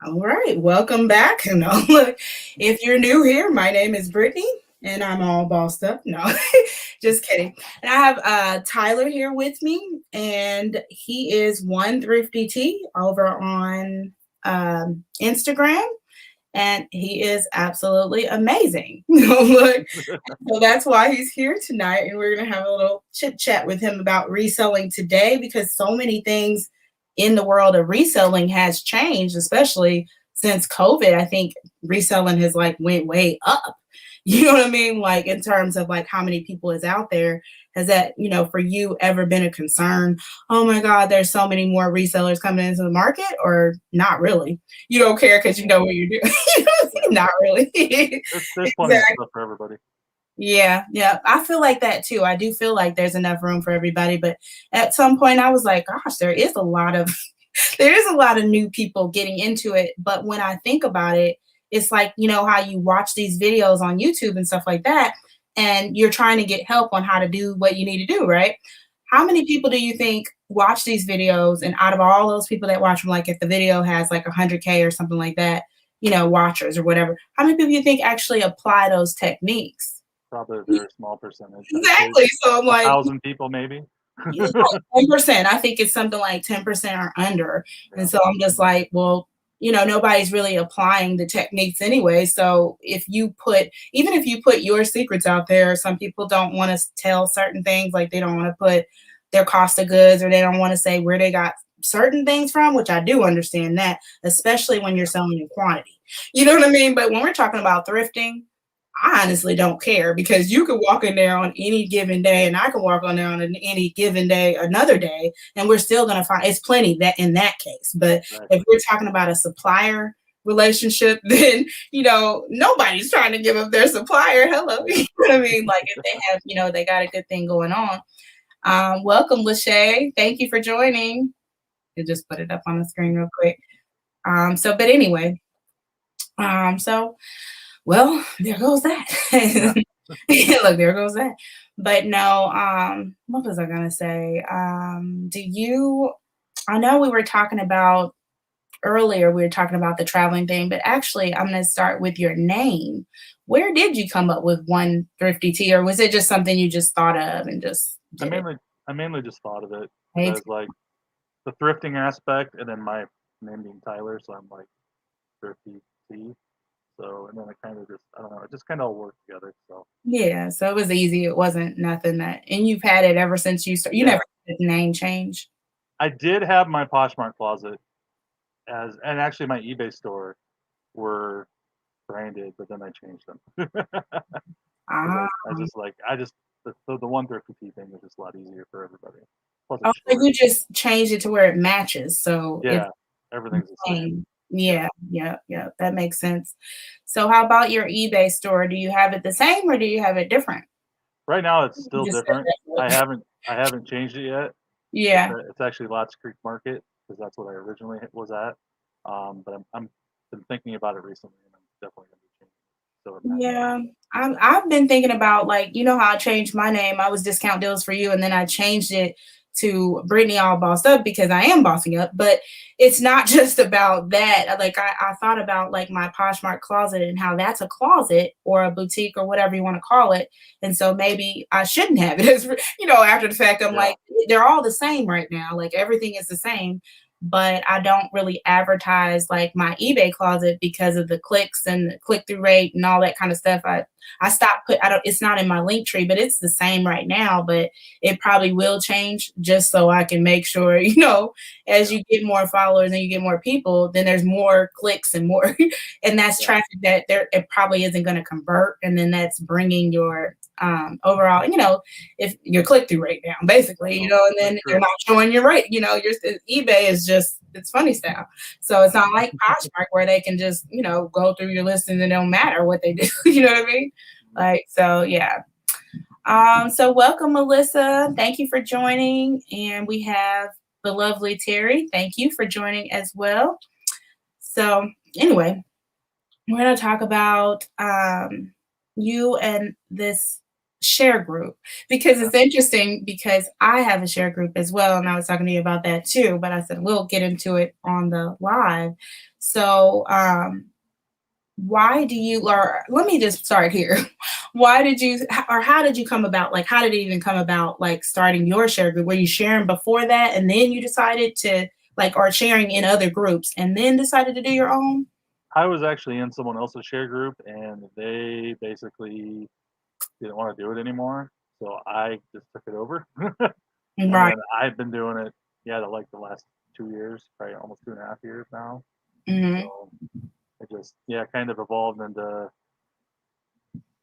All right, welcome back. Look, if you're new here, my name is Brittany, and I'm all bossed up. No, just kidding. And I have Tyler here with me, and he is One Thrifty Tea over on Instagram, and he is absolutely amazing. Look, so that's why he's here tonight, and we're gonna have a little chit chat with him about reselling today because so many things in the world of reselling has changed, especially since COVID. I think reselling has like went way up. You know what I mean? Like in terms of like how many people is out there. Has that, for you ever been a concern? Oh my God, there's so many more resellers coming into the market, or not really? You don't care because you know what you're doing. Not really. There's plenty of stuff for everybody. Yeah, yeah. I feel like that too. I do feel like there's enough room for everybody, but at some point I was like, gosh, there is a lot of there is a lot of new people getting into it. But when I think about it, it's like, how you watch these videos on YouTube and stuff like that, and you're trying to get help on how to do what you need to do, right? How many people do you think watch these videos? And out of all those people that watch them, like if the video has like 100K or something like that, watchers or whatever, how many people do you think actually apply those techniques? Probably a very small percentage. Exactly. So I'm like, 1,000 people maybe. 10%. I think it's something like 10% or under. Yeah. And so I'm just like, well, nobody's really applying the techniques anyway. So even if you put your secrets out there, some people don't want to tell certain things, like they don't want to put their cost of goods, or they don't want to say where they got certain things from, which I do understand that, especially when you're selling in quantity. You know what I mean? But when we're talking about thrifting, I honestly don't care, because you could walk in there on any given day, and I can walk on there on any given day, another day, and we're still going to find it's plenty that in that case. But Right. If we're talking about a supplier relationship, then, nobody's trying to give up their supplier. Hello. You know what I mean? Like if they have, they got a good thing going on. Welcome, Lachey. Thank you for joining. You just put it up on the screen real quick. But anyway, well, there goes that. Look, there goes that. But no, what was I gonna say? I know we were talking about earlier, we were talking about the traveling thing, but actually I'm gonna start with your name. Where did you come up with One Thrifty Tea, or was it just something you just thought of and just I did it? mainly just thought of it Hey, because like the thrifting aspect, and then my name being Tyler, so I'm like thrifty T. So and then it kind of just I don't know, it just kind of all worked together. So yeah, so it was easy. It wasn't nothing and you've had it ever since you started. You yeah, never did name change. I did have my Poshmark closet and actually my eBay store were branded, but then I changed them because Ah. I just the one thrifty thing is just a lot easier for everybody. Plus Oh, it's so short. you just changed it to where it matches, so it's Yeah, the everything's the same. same. Yeah. Yeah, yeah, yeah, that makes sense. So how about your eBay store? Do you have it the same, or do you have it different? Right now it's You still just said different. that. I haven't changed it yet. Yeah, It's actually Lots Creek Market because that's what I originally was at. But I'm been thinking about it recently, and I'm definitely gonna be changing it. So it matches. yeah. I've been thinking about, like, how I changed my name. I was Discount Deals for You, and then I changed it to Brittany All Bossed Up because I am bossing up. But it's not just about that. Like I thought about like my Poshmark closet and how that's a closet or a boutique or whatever you want to call it. And so maybe I shouldn't have it as, after the fact. I'm Yeah. like, they're all the same right now. Like everything is the same. But I don't really advertise like my eBay closet because of the clicks and the click through rate and all that kind of stuff. I stopped I don't it's not in my link tree, but it's the same right now, but it probably will change just so I can make sure, as Yeah. you get more followers and you get more people, then there's more clicks and more, and that's Yeah. traffic that it probably isn't going to convert. And then that's bringing your overall, if your click through rate down, basically, No, and that's then they're true. not showing your rate, your eBay is just, it's funny style. So it's not like Poshmark where they can just, go through your list and it don't matter what they do. You know what I mean? Like, so yeah. So welcome, Melissa. Thank you for joining. And we have the lovely Terry. Thank you for joining as well. So anyway, we're going to talk about you and this share group, because it's interesting because I have a share group as well, and I was talking to you about that too, but I said we'll get into it on the live. So, why do you, or let me just start here. Why did you, or how did you come about, like, how did it even come about, like, starting your share group? Were you sharing before that and then you decided to, like, or sharing in other groups and then decided to do your own? I was actually in someone else's share group, and they basically didn't want to do it anymore. So I just took it over, and Right. then I've been doing it, yeah, like the last 2 years, probably almost 2.5 years now. Hmm. So it just, yeah, kind of evolved into,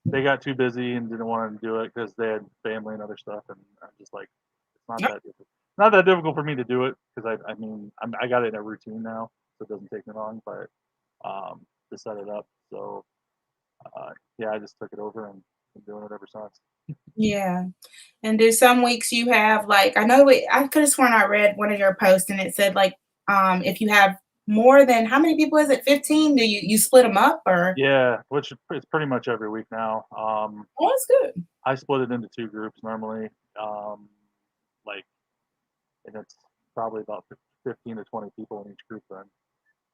they got too busy and didn't want to do it because they had family and other stuff, and I'm just like, it's not that difficult. Not that difficult for me to do it because I mean, I got it in a routine now, so it doesn't take me long. But to set it up, so yeah, I just took it over and been doing it ever since. Yeah. And do some weeks you have, like, I know I could have sworn I read one of your posts and it said, like, if you have more than, how many people is it? 15? Do you split them up, or? Yeah, which is pretty much every week now. Oh, that's good. I split it into two groups normally, um, like, and it's probably about 15 to 20 people in each group then.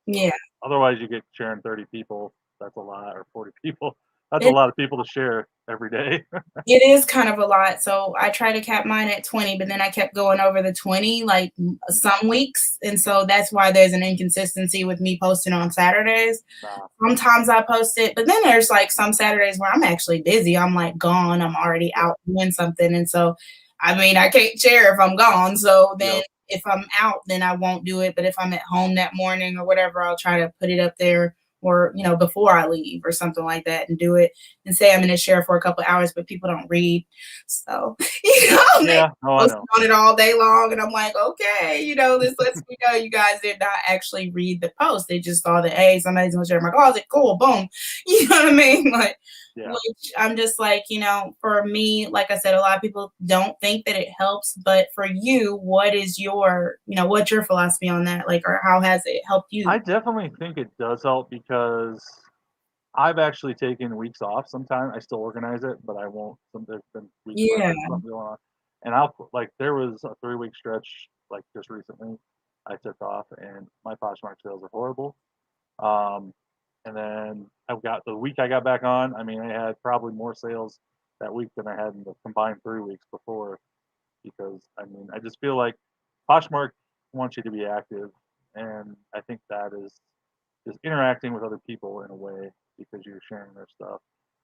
Yeah. So otherwise, you get sharing 30 people. That's a lot, or 40 people. That's a It lot of people to share every day. It is kind of a lot, so I try to cap mine at 20, but then I kept going over the 20, like, Mhm. some weeks, and so that's why there's an inconsistency with me posting on Saturdays. Nah, Sometimes I post it, but then there's, like, some Saturdays where I'm actually busy, I'm, like, gone, I'm already yeah, out doing something, and so, I mean, I can't share if I'm gone, so then yep, if I'm out, then I won't do it, but if I'm at home that morning or whatever, I'll try to put it up there, or, before I leave or something like that, and do it and say I'm gonna share for a couple hours, but people don't read. So, they yeah. Oh, I post know. on it all day long, and I'm like, okay, this lets me know you guys did not actually read the post. They just saw that, hey, somebody's gonna share my closet. Cool, boom. You know what I mean? Like, Yeah, which I'm just like, for me, like I said, a lot of people don't think that it helps, but for you, what's your philosophy on that? Like, or how has it helped you? I definitely think it does help because I've actually taken weeks off. Sometimes I still organize it, but I won't. There's been weeks where I've Yeah. been something going on, and I'll, like, there was a 3 week stretch like just recently I took off, and my Poshmark sales are horrible. Um, and then I've got the week I got back on. I mean, I had probably more sales that week than I had in the combined 3 weeks before, because I mean, I just feel like Poshmark wants you to be active, and I think that is interacting with other people in a way because you're sharing their stuff.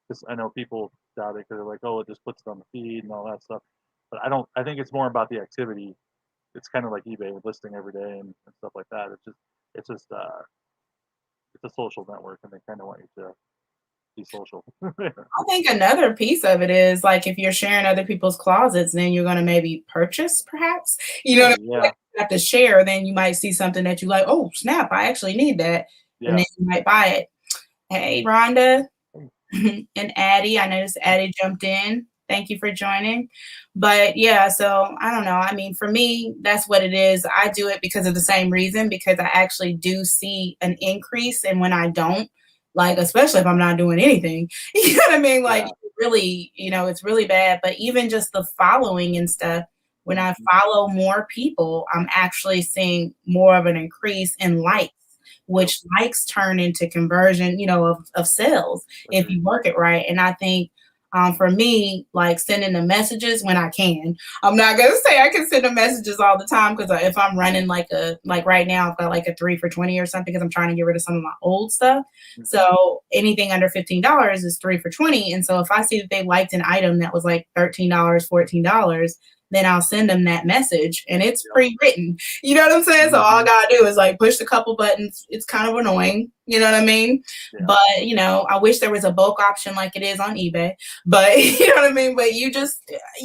Because I know people doubt it because they're like, oh, it just puts it on the feed and all that stuff. But I don't. I think it's more about the activity. It's kind of like eBay with listing every day and stuff like that. It's just it's a social network, and they kind of want you to be social. I think another piece of it is, like, if you're sharing other people's closets, then you're gonna maybe purchase, perhaps? You know what I Maybe, mean? Like, yeah, you have to share, then you might see something that you like, "Oh, snap, I actually need that," and yeah. then you might buy it. Hey, Rhonda and Addie, I noticed Addie jumped in. Thank you for joining. But, yeah, so I don't know. I mean, for me, that's what it is. I do it because of the same reason, because I actually do see an increase, and when I don't, like, especially if I'm not doing anything, you know what I mean? Like, Yeah. really, it's really bad. But even just the following and stuff, when I Mhm. follow more people, I'm actually seeing more of an increase in likes, Yep. which likes turn into conversion, of sales if Agreed. you work it right. And I think, for me, like, sending the messages when I can. I'm not gonna say I can send the messages all the time, because if I'm running like right now, I've got like a 3 for 20 or something, because I'm trying to get rid of some of my old stuff. Mhm. So anything under $15 is 3 for 20. And so if I see that they liked an item that was like $13, $14, then I'll send them that message, and it's Yep. pre-written. You know what I'm saying? So all I Mhm. gotta do is, like, push a couple buttons. It's kind of annoying, you know what I mean? Yeah. But, I wish there was a bulk option like it is on eBay. But you know what I mean? But you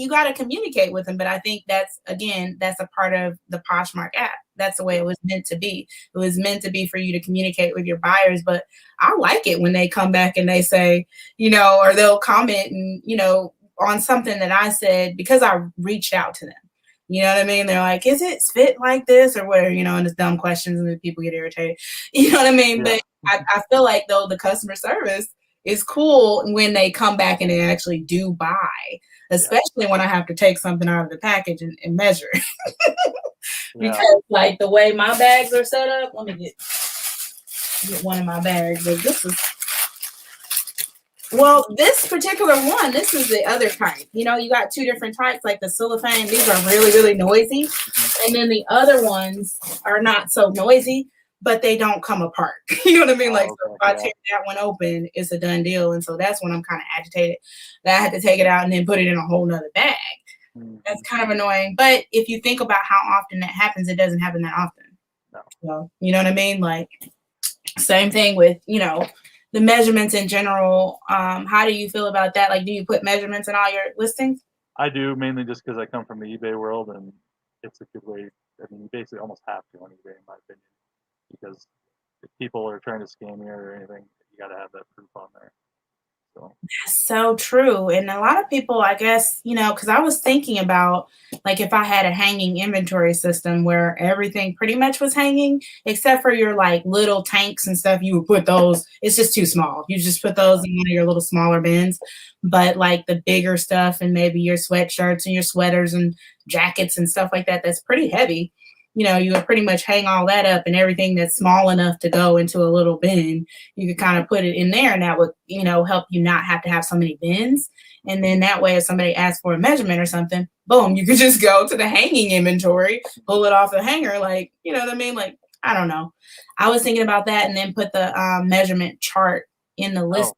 gotta communicate with them. But I think that's a part of the Poshmark app. That's the way it Yep. was meant to be. It was meant to be for you to communicate with your buyers. But I like it when they come back and they say, or they'll comment and, on something that I said, because I reached out to them. You know what I mean? They're like, is it fit like this or whatever, and it's dumb questions, and then people get irritated. You know what I mean? Yeah. But I feel like, though, the customer service it's cool when they come back and they actually do buy, especially when I have to take something out of the package and measure it. Because like the way my bags are set up, let me get one of my bags. But this particular one, this is the other type. You know, you got two different types, like the cellophane. These are really, really noisy. And then the other ones are not so noisy, but they don't come apart. You know what I mean? Like, so if I tear that one open, it's a done deal. And so that's when I'm kind of agitated that I had to take it out and then put it in a whole nother bag. That's kind of annoying. But if you think about how often that happens, it doesn't happen that often. No. So, you know what I mean? Like, same thing with, you know, the measurements in general. How do you feel about that? Like, do you put measurements in all your listings? I do, mainly just because I come from the eBay world, and it's a good way. I mean, you basically almost have to on eBay, in my opinion, because if people are trying to scam you or anything, you got to have that proof on there. That's so true. And a lot of people, I guess, you know, because I was thinking about like if I had a hanging inventory system where everything pretty much was hanging, except for your like little tanks and stuff, you would put those, it's just too small. You just put those in one of your little smaller bins. But like the bigger stuff and maybe your sweatshirts and your sweaters and jackets and stuff like that, that's pretty heavy. You know, you would pretty much hang all that up, and everything that's small enough to go into a little bin, you could kind of put it in there, and that would, you know, help you not have to have so many bins. And then that way, if somebody asks for a measurement or something, boom, you could just go to the hanging inventory, pull it off the hanger. Like, you know what I mean? Like, I don't know. I was thinking about that, and then put the measurement chart in the list.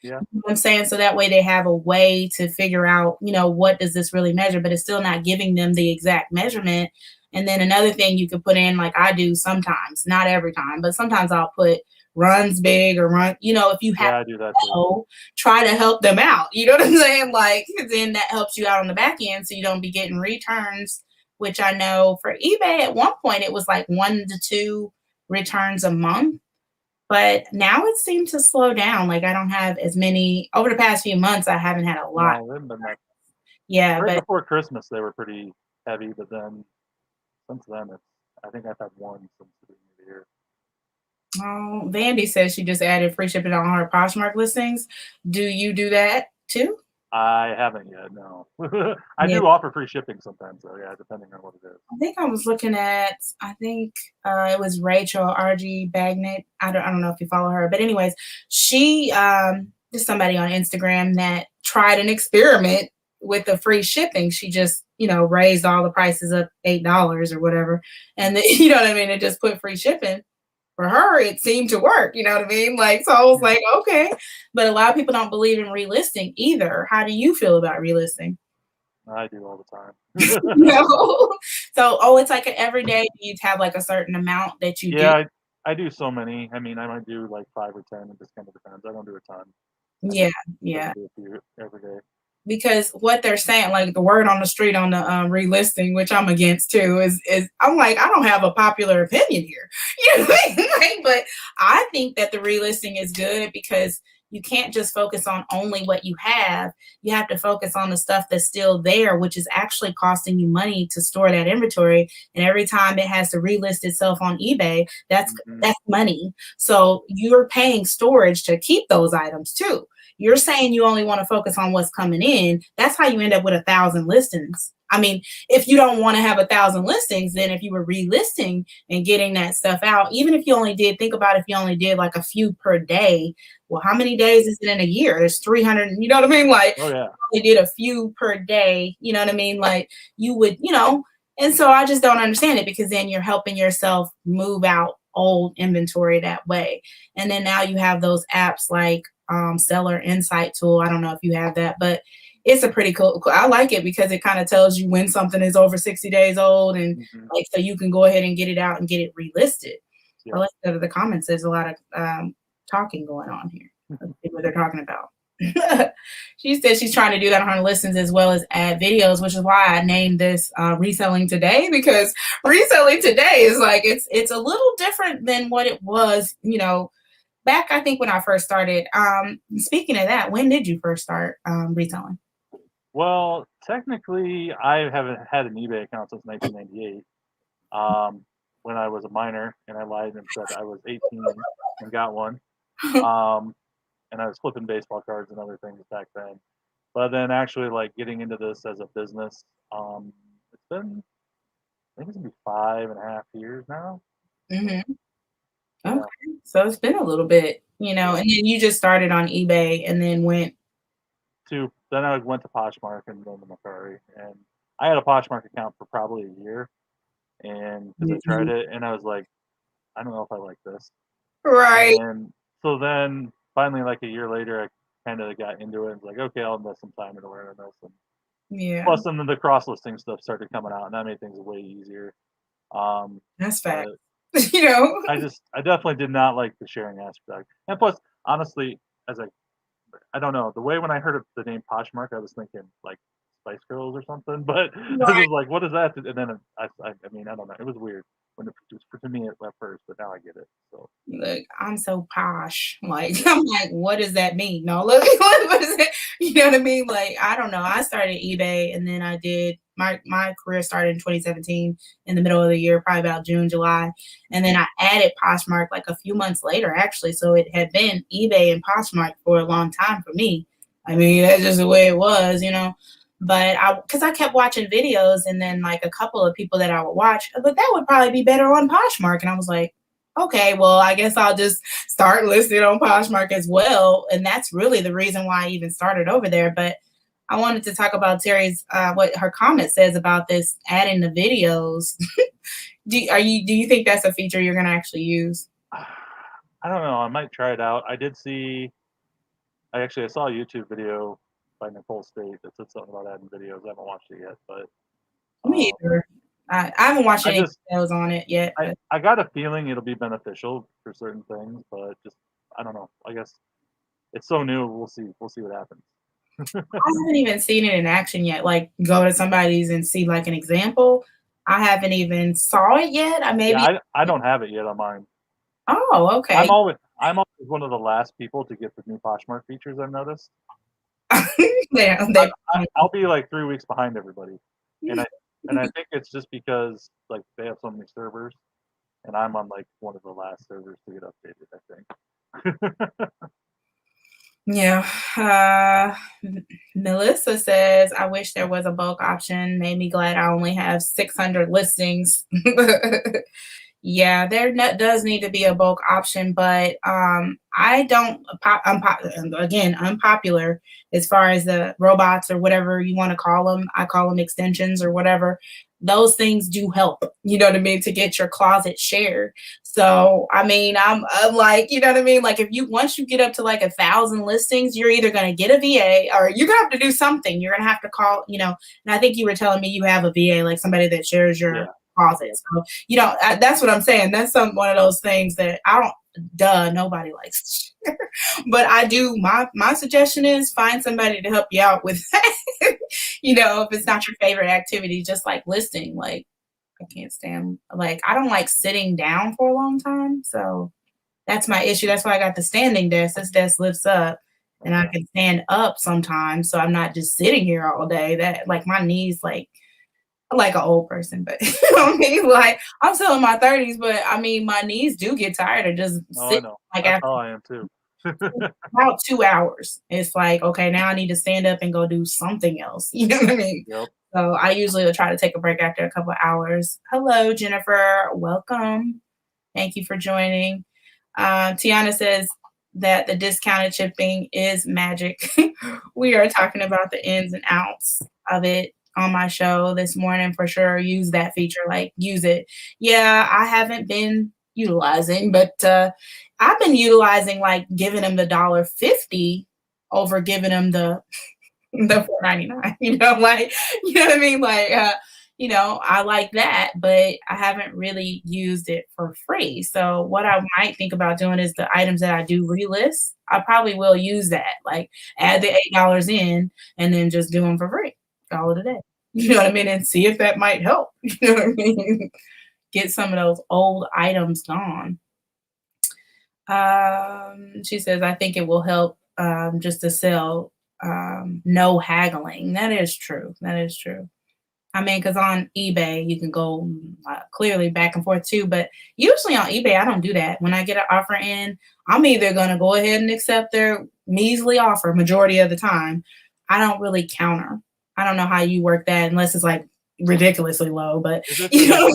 Yeah. You know what I'm saying? So that way they have a way to figure out, you know, what does this really measure, but it's still not giving them the exact measurement. And then another thing you could put in, like I do sometimes, not every time, but sometimes I'll put runs big or run, you know, if you have I do that too. Try to help them out. You know what I'm saying? Like, then that helps you out on the back end so you don't be getting returns, which I know for eBay at one point it was like 1 to 2 returns a month. But now it seemed to slow down. Like I don't have as many over the past few months. I haven't had a lot. Yeah, right but before Christmas they were pretty heavy, but then since then I think I've had one since the beginning of the year. Oh, Vandy says she just added free shipping on her Poshmark listings. Do you do that too? I haven't yet, no. I do offer free shipping sometimes, though, yeah, depending on what it is. I think I was looking at, it was Rachel RG Bagnet. I don't know if you follow her, but anyways, she just somebody on Instagram that tried an experiment with the free shipping. She just, you know, raised all the prices up $8 or whatever, and then, you know what I mean, and just put free shipping. For her, it seemed to work, you know what I mean? Like, so I was like, okay. But a lot of people don't believe in relisting either. How do you feel about relisting? I do all the time. No. So, it's like an everyday, do you have like a certain amount that you do? Yeah, I do so many. I mean, I might do like 5 or 10. It just kind of depends. I don't do a ton. Yeah. Do a few every day. Because what they're saying, like the word on the street on the relisting, which I'm against too, is I'm like, I don't have a popular opinion here. You know what I mean? Like, but I think that the relisting is good because you can't just focus on only what you have. You have to focus on the stuff that's still there, which is actually costing you money to store that inventory. And every time it has to relist itself on eBay, that's money. So you're paying storage to keep those items too. You're saying you only want to focus on what's coming in. That's how you end up with 1,000 listings. I mean, if you don't want to have 1,000 listings, then if you were relisting and getting that stuff out, even if you only did, think about if you only did like a few per day. Well, how many days is it in a year? There's 300, you know what I mean? Like, oh, yeah. You only did a few per day, you know what I mean? Like, you would, you know, and so I just don't understand it because then you're helping yourself move out old inventory that way. And then now you have those apps like Seller Insight Tool. I don't know if you have that, but it's a pretty cool. I like it because it kind of tells you when something is over 60 days old, and like so you can go ahead and get it out and get it relisted. Yeah. Well, let's go to the comments. There's a lot of talking going on here. Let's see what they're talking about. She said she's trying to do that on her listings as well as add videos, which is why I named this Reselling Today, because Reselling Today is like it's a little different than what it was, you know, back, I think, when I first started. Speaking of that, when did you first start reselling? Well, technically, I haven't had an eBay account since 1998. When I was a minor, and I lied and said I was 18 and got one. And and I was flipping baseball cards and other things back then. But then actually like getting into this as a business, it's been, I think it's gonna be 5.5 years now. Mm-hmm. Okay. Yeah, So it's been a little bit, and yeah. then you just started on eBay and then went. Then I went to Poshmark and then to Mercari, and I had a Poshmark account for probably a year, and because I tried Mhm. it and I was like, I don't know if I like this. Right. And so then finally, like a year later, I kind of got into it and was like, okay, I'll invest some time into learning this. And Yeah, plus, then the cross listing stuff started coming out, and that made things way easier. Um, that's fact. but you know? I definitely did not like the sharing aspect. And plus, honestly, as I don't know, the way when I heard of the name Poshmark, I was thinking like Spice Girls or something. But I Right. was like, what is that? And then I mean, I don't know. It was weird when it was to me at first, but now I get it. So Look, I'm so posh. Like, I'm like, what does that mean? No, look, what is it? You know what I mean? Like, I don't know. I started eBay and then I did my career started in 2017 in the middle of the year, probably about June, July. And then I added Poshmark like a few months later, actually. So it had been eBay and Poshmark for a long time for me. I mean, that's just the way it was. But because I kept watching videos and then like a couple of people that I would watch, but that would probably be better on Poshmark. And I was like, okay, well, I guess I'll just start listing on Poshmark as well. And that's really the reason why I even started over there. But I wanted to talk about Terry's what her comment says about this adding the videos. Do you think that's a feature you're gonna actually use? I don't know. I might try it out. I saw a YouTube video by Nicole State that said something about adding videos. I haven't watched it yet, but Me um, either. I haven't watched I any just videos on it yet, but I got a feeling it'll be beneficial for certain things, but just I don't know. I guess it's so new. We'll see. We'll see what happens. I haven't even seen it in action yet. Like go to somebody's and see like an example. I haven't even saw it yet. I Yeah, maybe. I don't have it yet on mine. Oh, okay. I'm always one of the last people to get the new Poshmark features. I've noticed. Yeah, I, they. I'll be like 3 weeks behind everybody, and I think it's just because like they have so many servers, and I'm on like one of the last servers to get updated. I think. Yeah. Melissa says, I wish there was a bulk option. Made me glad I only have 600 listings. Yeah, there does need to be a bulk option, but I don't. Again, unpopular as far as the robots or whatever you want to call them. I call them extensions or whatever. Those things do help. You know what I mean, to get your closet shared. So I mean, I'm like, you know what I mean. Like if you once you get up to like 1,000 listings, you're either gonna get a VA or you're gonna have to do something. You're gonna have to call. And I think you were telling me you have a VA, like somebody that shares your Yeah. closet. So that's what I'm saying. That's one of those things that I don't. Duh, nobody likes to share. But I do. My suggestion is find somebody to help you out with that. If it's not your favorite activity, just like listing. Like I can't stand. Like I don't like sitting down for a long time. So that's my issue. That's why I got the standing desk. This desk lifts up. And I Okay. can stand up sometimes, so I'm not just sitting here all day. That like my knees like an old person, but you know what I mean? Like I'm still in my 30s, but I mean my knees do get tired of just Oh, I sitting know. like That's after how I am too. about 2 hours. It's like, okay, now I need to stand up and go do something else. You know what I mean? Yep. So I usually will try to take a break after a couple of hours. Hello, Jennifer. Welcome. Thank you for joining. Tiana says that the discounted shipping is magic. We are talking about the ins and outs of it on my show this morning for sure. Use that feature, like use it. Yeah, I haven't been utilizing, but I've been utilizing like giving them the $1.50 over giving them the 4.99. Like you know what I mean? Like I like that, but I haven't really used it for free. So what I might think about doing is the items that I do relist, I probably will use that. Like add the $8 in and then just do them for free. Call it a day. You know what I mean? And see if that might help. You know what I mean? Get some of those old items gone. She says, I think it will help just to sell no haggling. That is true. That is true. I mean, because on eBay, you can go clearly back and forth too. But usually on eBay, I don't do that. When I get an offer in, I'm either going to go ahead and accept their measly offer majority of the time. I don't really counter. I don't know how you work that unless it's like ridiculously low, but If it's you know,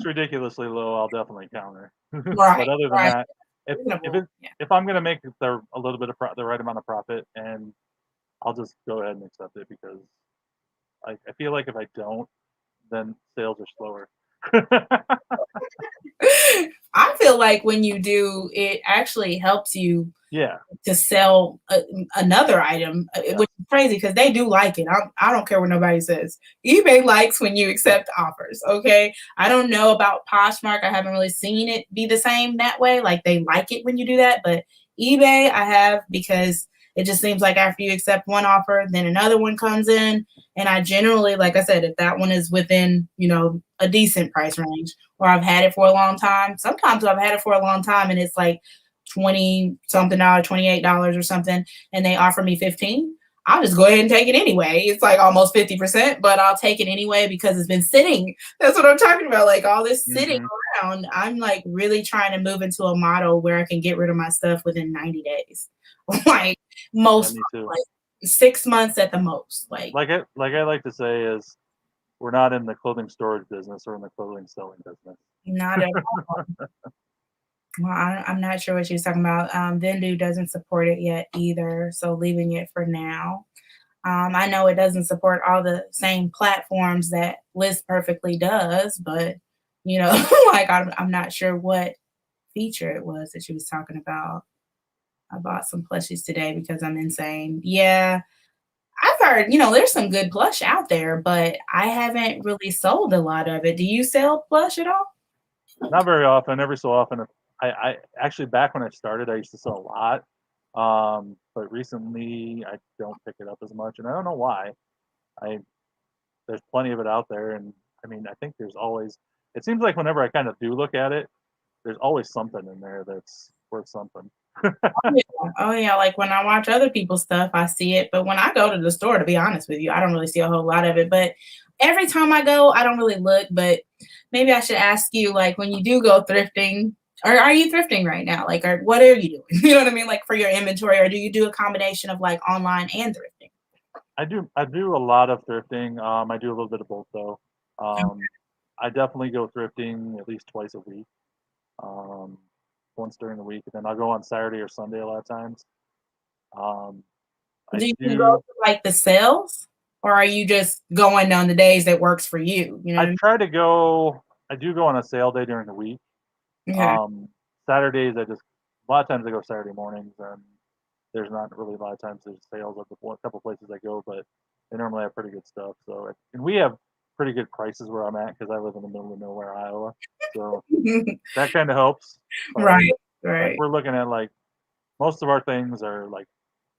ridiculously low, I'll definitely counter. right, But other than right, that, reasonable. Yeah. if I'm gonna make a little bit of the right amount of profit, and I'll just go ahead and accept it because I feel like if I don't, then sales are slower. I feel like when you do, it actually helps you Yeah, to sell another item, yeah, which is crazy because they do like it. I don't care what nobody says. eBay likes when you accept offers. Okay. I don't know about Poshmark. I haven't really seen it be the same that way. Like they like it when you do that. But eBay, I have because it just seems like after you accept one offer, then another one comes in. And I generally, like I said, if that one is within, a decent price range, or I've had it for a long time, sometimes I've had it for a long time and it's like 20 something dollars, $28 or something, and they offer me 15, I'll just go ahead and take it anyway. It's like almost 50%, but I'll take it anyway because it's been sitting. That's what I'm talking about. Like all this sitting hmm around. I'm like really trying to move into a model where I can get rid of my stuff within 90 days. Like yeah, most, me too. like 6 months at the most. Like Like I like to say is we're not in the clothing storage business, we're in the clothing selling business. not at all. Well, I'm not sure what she's talking about. Vendu doesn't support it yet either, so leaving it for now. I know it doesn't support all the same platforms that List Perfectly does, but like I'm not sure what feature it was that she was talking about. I bought some plushies today because I'm insane. Yeah, I've heard, there's some good plush out there, but I haven't really sold a lot of it. Do you sell plush at all? Not very often, every so often. I actually back when I started, I used to sell a lot. But recently I don't pick it up as much, and I don't know why. I There's plenty of it out there, and I mean, I think there's always. It seems like whenever I kind of do look at it, there's always something in there that's worth something. Yeah. Oh yeah, like when I watch other people's stuff, I see it. But when I go to the store, to be honest with you, I don't really see a whole lot of it. But every time I go, I don't really look. But maybe I should ask you, like, when you do go thrifting, or are you thrifting right now? Like, or what are you doing? You know what I mean? Like for your inventory, or do you do a combination of like online and thrifting? I do a lot of thrifting. I do a little bit of both though. Um, I definitely go thrifting at least twice a week. Um, Once during the week, and then I'll go on Saturday or Sunday a lot of times. Um, I Do you go do. to like the sales, or are you just going on the days that works for you? You know I what try to go. I do go on a sale day during the week. I mean? Okay. Saturdays, a lot of times I go Saturday mornings, and there's not really a lot of times there's sales at the couple places I go, but they normally have pretty good stuff. So, and we have pretty good prices where I'm at because I live in the middle of nowhere, Iowa. So that kind of helps. But Right. like Right. we're looking at like most of our things are like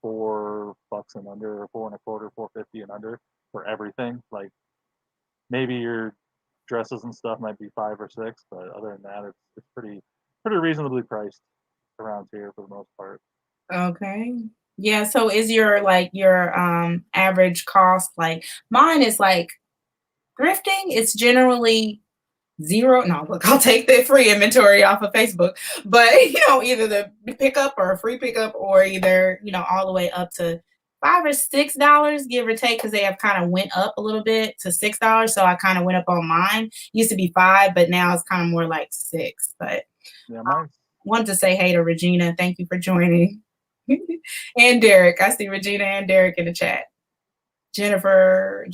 $4 and under, or 4 and a quarter, 4.50 and under for everything. Like maybe your dresses and stuff might be 5 or 6, but other than that, it's pretty reasonably priced around here for the most part. Okay. Yeah, so is your average cost like mine is like thrifting, it's generally 0. No, look, I'll take the free inventory off of Facebook, but either the pickup or a free pickup or either, all the way up to $5 or $6, give or take, because they have kind of went up a little bit to $6. So I kind of went up on mine. Used to be 5, but now it's kind of more like 6. But Yeah, mine's wanted to say hey to Regina. Thank you for joining. And Derek. I see Regina and Derek in the chat. Jennifer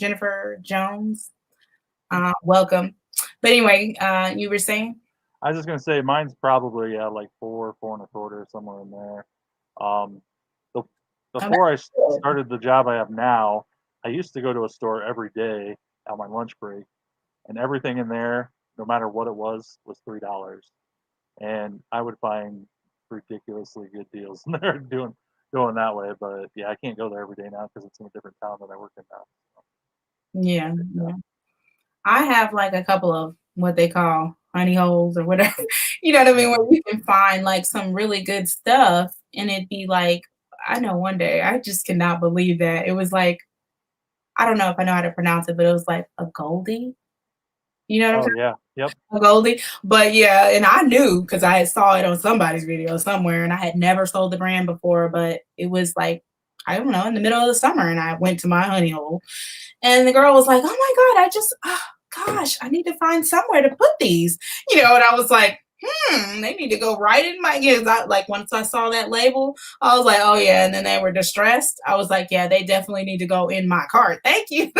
Jones. Welcome. But anyway, you were saying? I was just gonna say mine's probably like 4 and a quarter, somewhere in there. Um, the, Oh, before that's good. started the job I have now, I used to go to a store every day on my lunch break, and everything in there, no matter what it was $3, and I would find ridiculously good deals in there going that way. But yeah, I can't go there every day now because it's in a different town that I work in now. Yeah, Yeah. yeah. I have like a couple of what they call honey holes or whatever. You know what I mean? Where Mhm. you can find like some really good stuff and it'd be like, I know one day I just cannot believe that. It was like I don't know if I know how to pronounce it, but it was like a Goldie. You know what I'm Oh saying? yeah. Yep. A Goldie. But yeah, and I knew because I had saw it on somebody's video somewhere, and I had never sold the brand before, but it was like, I don't know, in the middle of the summer, and I went to my honey hole, and the girl was like, "Oh my god, I just, oh, gosh, I need to find somewhere to put these," and I was like, they need to go right in my ears. Like once I saw that label, I was like, oh yeah, and then they were distressed. I was like, yeah, they definitely need to go in my cart. Thank you.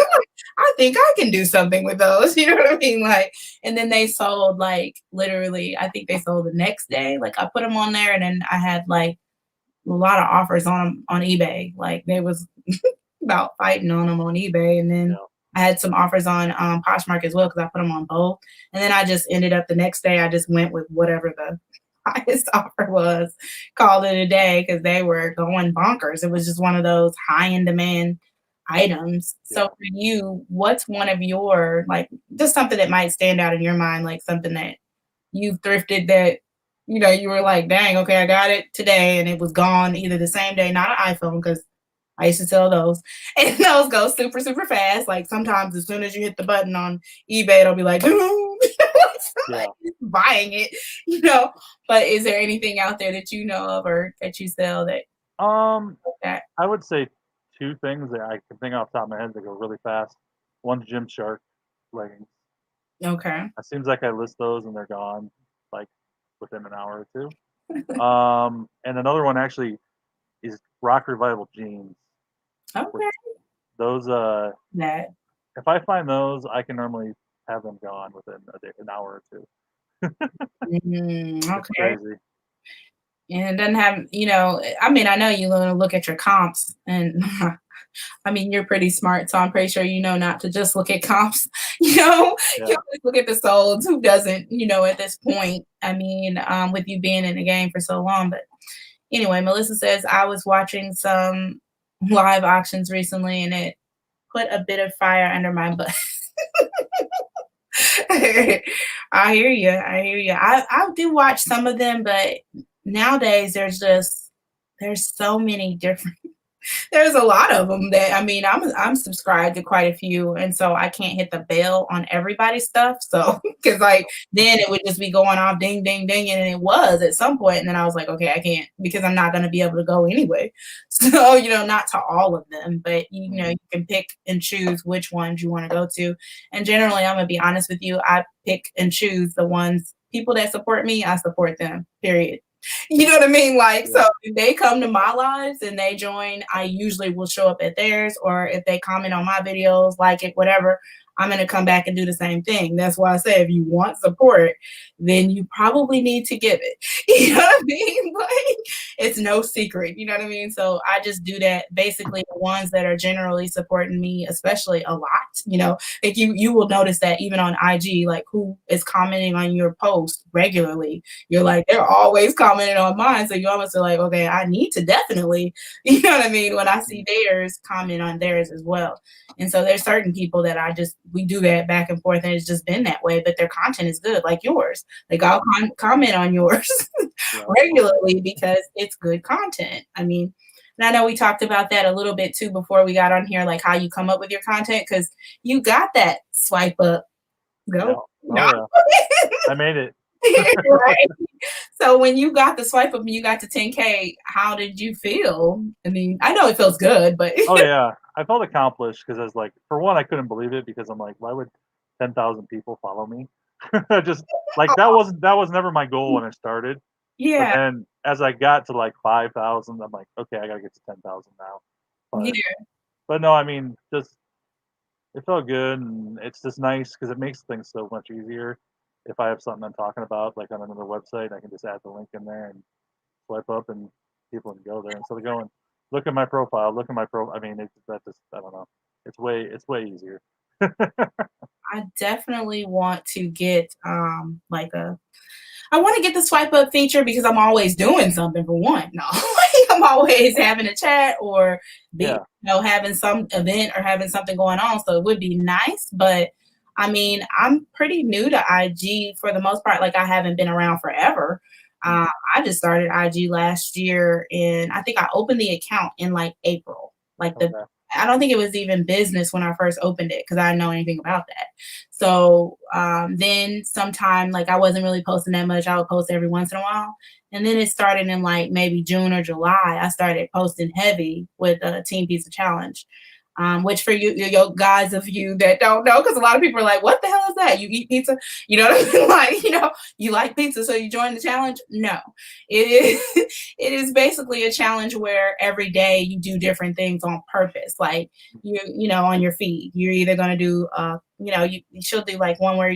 I think I can do something with those. You know what I mean? Like, and then they sold like literally, I think they sold the next day. Like I put them on there, and then I had like a lot of offers on them on eBay. Like they was about fighting on them on eBay, and then Yeah. I had some offers on Poshmark as well because I put them on both. And then I just ended up the next day. I just went with whatever the highest offer was, called it a day because they were going bonkers. It was just one of those high in demand items. So Yeah. for you, what's one of your like just something that might stand out in your mind, like something that you've thrifted that you were like, dang, okay, I got it today and it was gone either the same day, not an iPhone because I used to sell those, and those go super, super fast. Like sometimes, as soon as you hit the button on eBay, it'll be like, boom, Yeah. somebody's buying it. But is there anything out there that you know of or that you sell Um, that? I would say two things that I can think off the top of my head that go really fast. One's Gymshark leggings. Okay. It seems like I list those and they're gone like within an hour or two. And another one actually is Rock Revival jeans. Which Okay. those That. if I find those, I can normally have them gone within an hour or two. It's Okay. crazy. And it doesn't have, I mean, I know you look at your comps, and I mean, you're pretty smart, so I'm pretty sure you know not to just look at comps. You Yeah. always look at the solds. Who doesn't? At this point, I mean, with you being in the game for so long. But anyway, Melissa says I was watching some live auctions recently, and it put a bit of fire under my butt. I hear you. I hear you. I do watch some of them, but nowadays there's so many different there's a lot of them that I mean, I'm subscribed to quite a few, and so I can't hit the bell on everybody's stuff. So, because like then it would just be going off ding ding ding, and it was at some point, and then I was like, okay, I can't because I'm not going to be able to go anyway. So, not to all of them, but Hmm. you can pick and choose which ones you want to go to. And generally, I'm gonna be honest with you, I pick and choose the ones people that support me. I support them. Period. You know what I mean? Like, so Yeah. if they come to my lives and they join, I usually will show up at theirs, or if they comment on my videos, like it, whatever, I'm going to come back and do the same thing. That's why I say if you want support, then you probably need to give it. You know what I mean? Like, it's no secret. You know what I mean? So I just do that. Basically, the ones that are generally supporting me, especially a lot, like you will notice that even on IG, like who is commenting on your post regularly, you're like, they're always commenting on mine. So you almost are like, okay, I need to definitely, you know what I mean? When I see theirs, comment on theirs as well. And so there's certain people that we do that back and forth, and it's just been that way, but their content is good, like yours. Like I'll comment on yours Yeah. regularly because it's good content. I mean, and I know we talked about that a little bit too before we got on here, like how you come up with your content, because you got that swipe up, Yeah. go. Oh No. yeah. I made it. Right. So when you got the swipe up and you got to 10K, how did you feel? I mean, I know it feels good, but Oh yeah. I felt accomplished because I was like, for one, I couldn't believe it because I'm like, why would 10,000 people follow me? Just like that was never my goal when I started. But yeah, then as I got to like 5,000, I'm like, okay, I gotta get to 10,000 now. But yeah, but no, I mean, just it felt good, and it's just nice because it makes things so much easier. If I have something I'm talking about, like on another website, I can just add the link in there and swipe up, and people can go there instead of going, look at my profile, look at my pro. I mean, it's that just I don't know. It's way easier. I definitely want to get like I want to get the swipe up feature because I'm always doing something for one. No, like I'm always having a chat or Yeah. having some event or having something going on. So it would be nice, but I mean, I'm pretty new to IG for the most part. Like I haven't been around forever. Mhm. I just started IG last year, and I think I opened the account in like April, like the Okay. I don't think it was even business when I first opened it because I didn't know anything about that. So then sometime like I wasn't really posting that much. I would post every once in a while. And then it started in like maybe June or July. I started posting heavy with a Team Pizza Challenge. Which for you guys of you that don't know, because a lot of people are like, what the hell is that? You eat pizza? You know what I mean? Like, you like pizza, so you join the challenge? No, it is, it is basically a challenge where every day you do different things on purpose. Like on your feed, you're either going to do, she'll do like one where,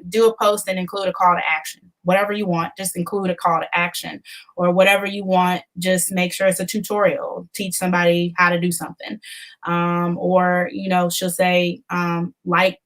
do a post and include a call to action, whatever you want, just include a call to action or whatever you want. Just make sure it's a tutorial, teach somebody how to do something. Or she'll say like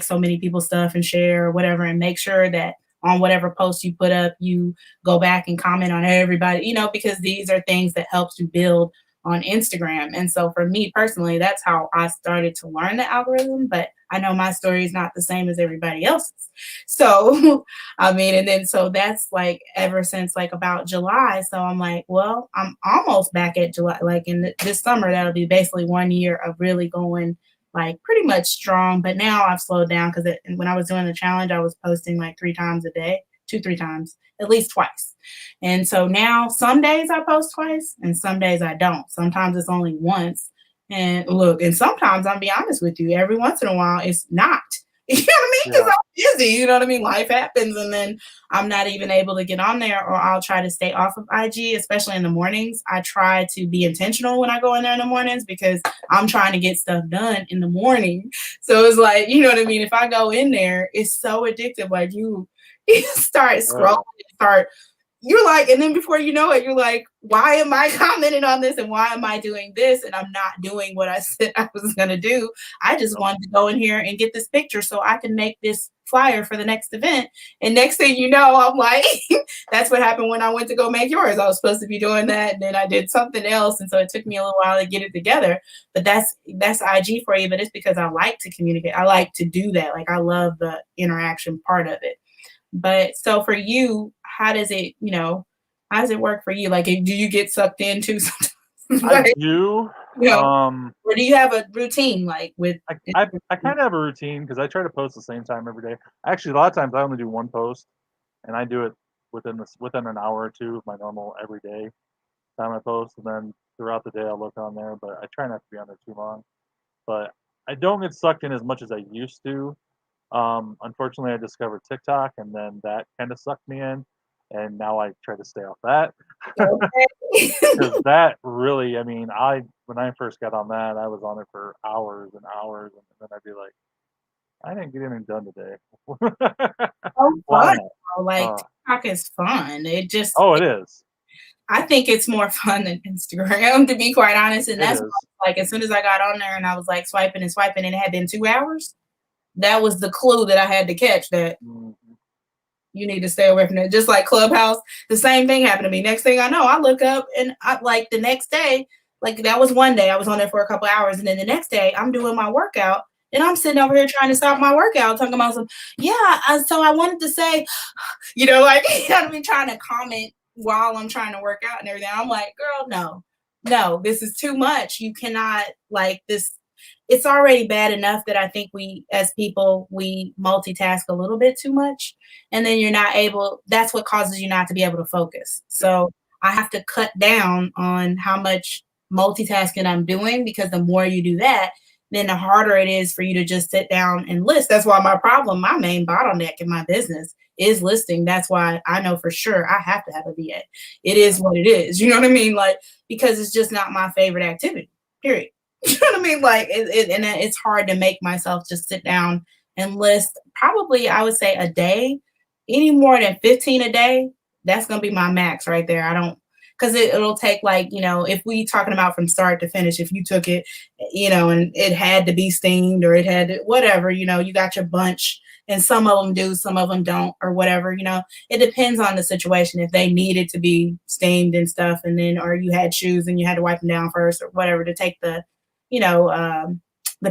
so many people's stuff and share or whatever, and make sure that on whatever post you put up you go back and comment on everybody, because these are things that helps you build on Instagram. And so for me personally, that's how I started to learn the algorithm, but I know my story is not the same as everybody else's. So I mean, and then so that's like ever since like about July. So I'm like, well, I'm almost back at July. Like in this summer, that'll be basically 1 year of really going like pretty much strong. But now I've slowed down because when I was doing the challenge, I was posting like 3 times a day, 2-3 times, at least twice. And so now some days I post twice and some days I don't. Sometimes it's only once. And look, and sometimes I'll be honest with you, every once in a while it's not. You know what I mean? Because I'm busy, you know what I mean? Life happens and then I'm not even able to get on there, or I'll try to stay off of IG, especially in the mornings. I try to be intentional when I go in there in the mornings because I'm trying to get stuff done in the morning. So it's like, you know what I mean? If I go in there, it's so addictive. Like you start scrolling, you're like, and then before you know it, you're like, why am I commenting on this and why am I doing this? And I'm not doing what I said I was going to do. I just wanted to go in here and get this picture so I can make this flyer for the next event. And next thing you know, I'm like, that's what happened when I went to go make yours. I was supposed to be doing that. And then I did something else. And so it took me a little while to get it together. But that's IG for you. But it's because I like to communicate. I like to do that. Like I love the interaction part of it. But so for you, how does it work for you? Like, do you get sucked into sometimes? I do. Or do you have a routine like with? I kind of have a routine because I try to post the same time every day. Actually, a lot of times I only do one post, and I do it within an hour or two of my normal everyday time I post, and then throughout the day I'll look on there. But I try not to be on there too long. But I don't get sucked in as much as I used to. Unfortunately, I discovered TikTok, and then that kind of sucked me in, and now I try to stay off that. Because that really, I mean, when I first got on that, I was on it for hours and hours, and then I'd be like, I didn't get anything done today. Fun. Like TikTok is fun. It is. I think it's more fun than Instagram, to be quite honest. And that's like as soon as I got on there and I was like swiping and swiping, and it had been 2 hours. That was the clue that I had to catch that you need to stay away from it. Just like Clubhouse, the same thing happened to me. Next thing I know, I look up and like the next day, like that was one day I was on there for a couple hours. And then the next day I'm doing my workout and I'm sitting over here trying to stop my workout, talking about so I wanted to say, like, I've been trying to comment while I'm trying to work out and everything. I'm like, girl, no, this is too much. You cannot like this. It's already bad enough that I think we, as people, we multitask a little bit too much. And then you're not able, that's what causes you not to be able to focus. So I have to cut down on how much multitasking I'm doing, because the more you do that, then the harder it is for you to just sit down and list. That's why my main bottleneck in my business is listing. That's why I know for sure I have to have a VA. It is what it is. You know what I mean? Like, because it's just not my favorite activity, period. You know what I mean? Like, and it's hard to make myself just sit down and list. Probably, I would say a day, any more than 15 a day, that's going to be my max right there. I don't, because it'll take like, if we talking about from start to finish, if you took it, and it had to be steamed or it had to, whatever, you got your bunch, and some of them do, some of them don't, or whatever, it depends on the situation. If they needed to be steamed and stuff, and then, or you had shoes and you had to wipe them down first or whatever to take the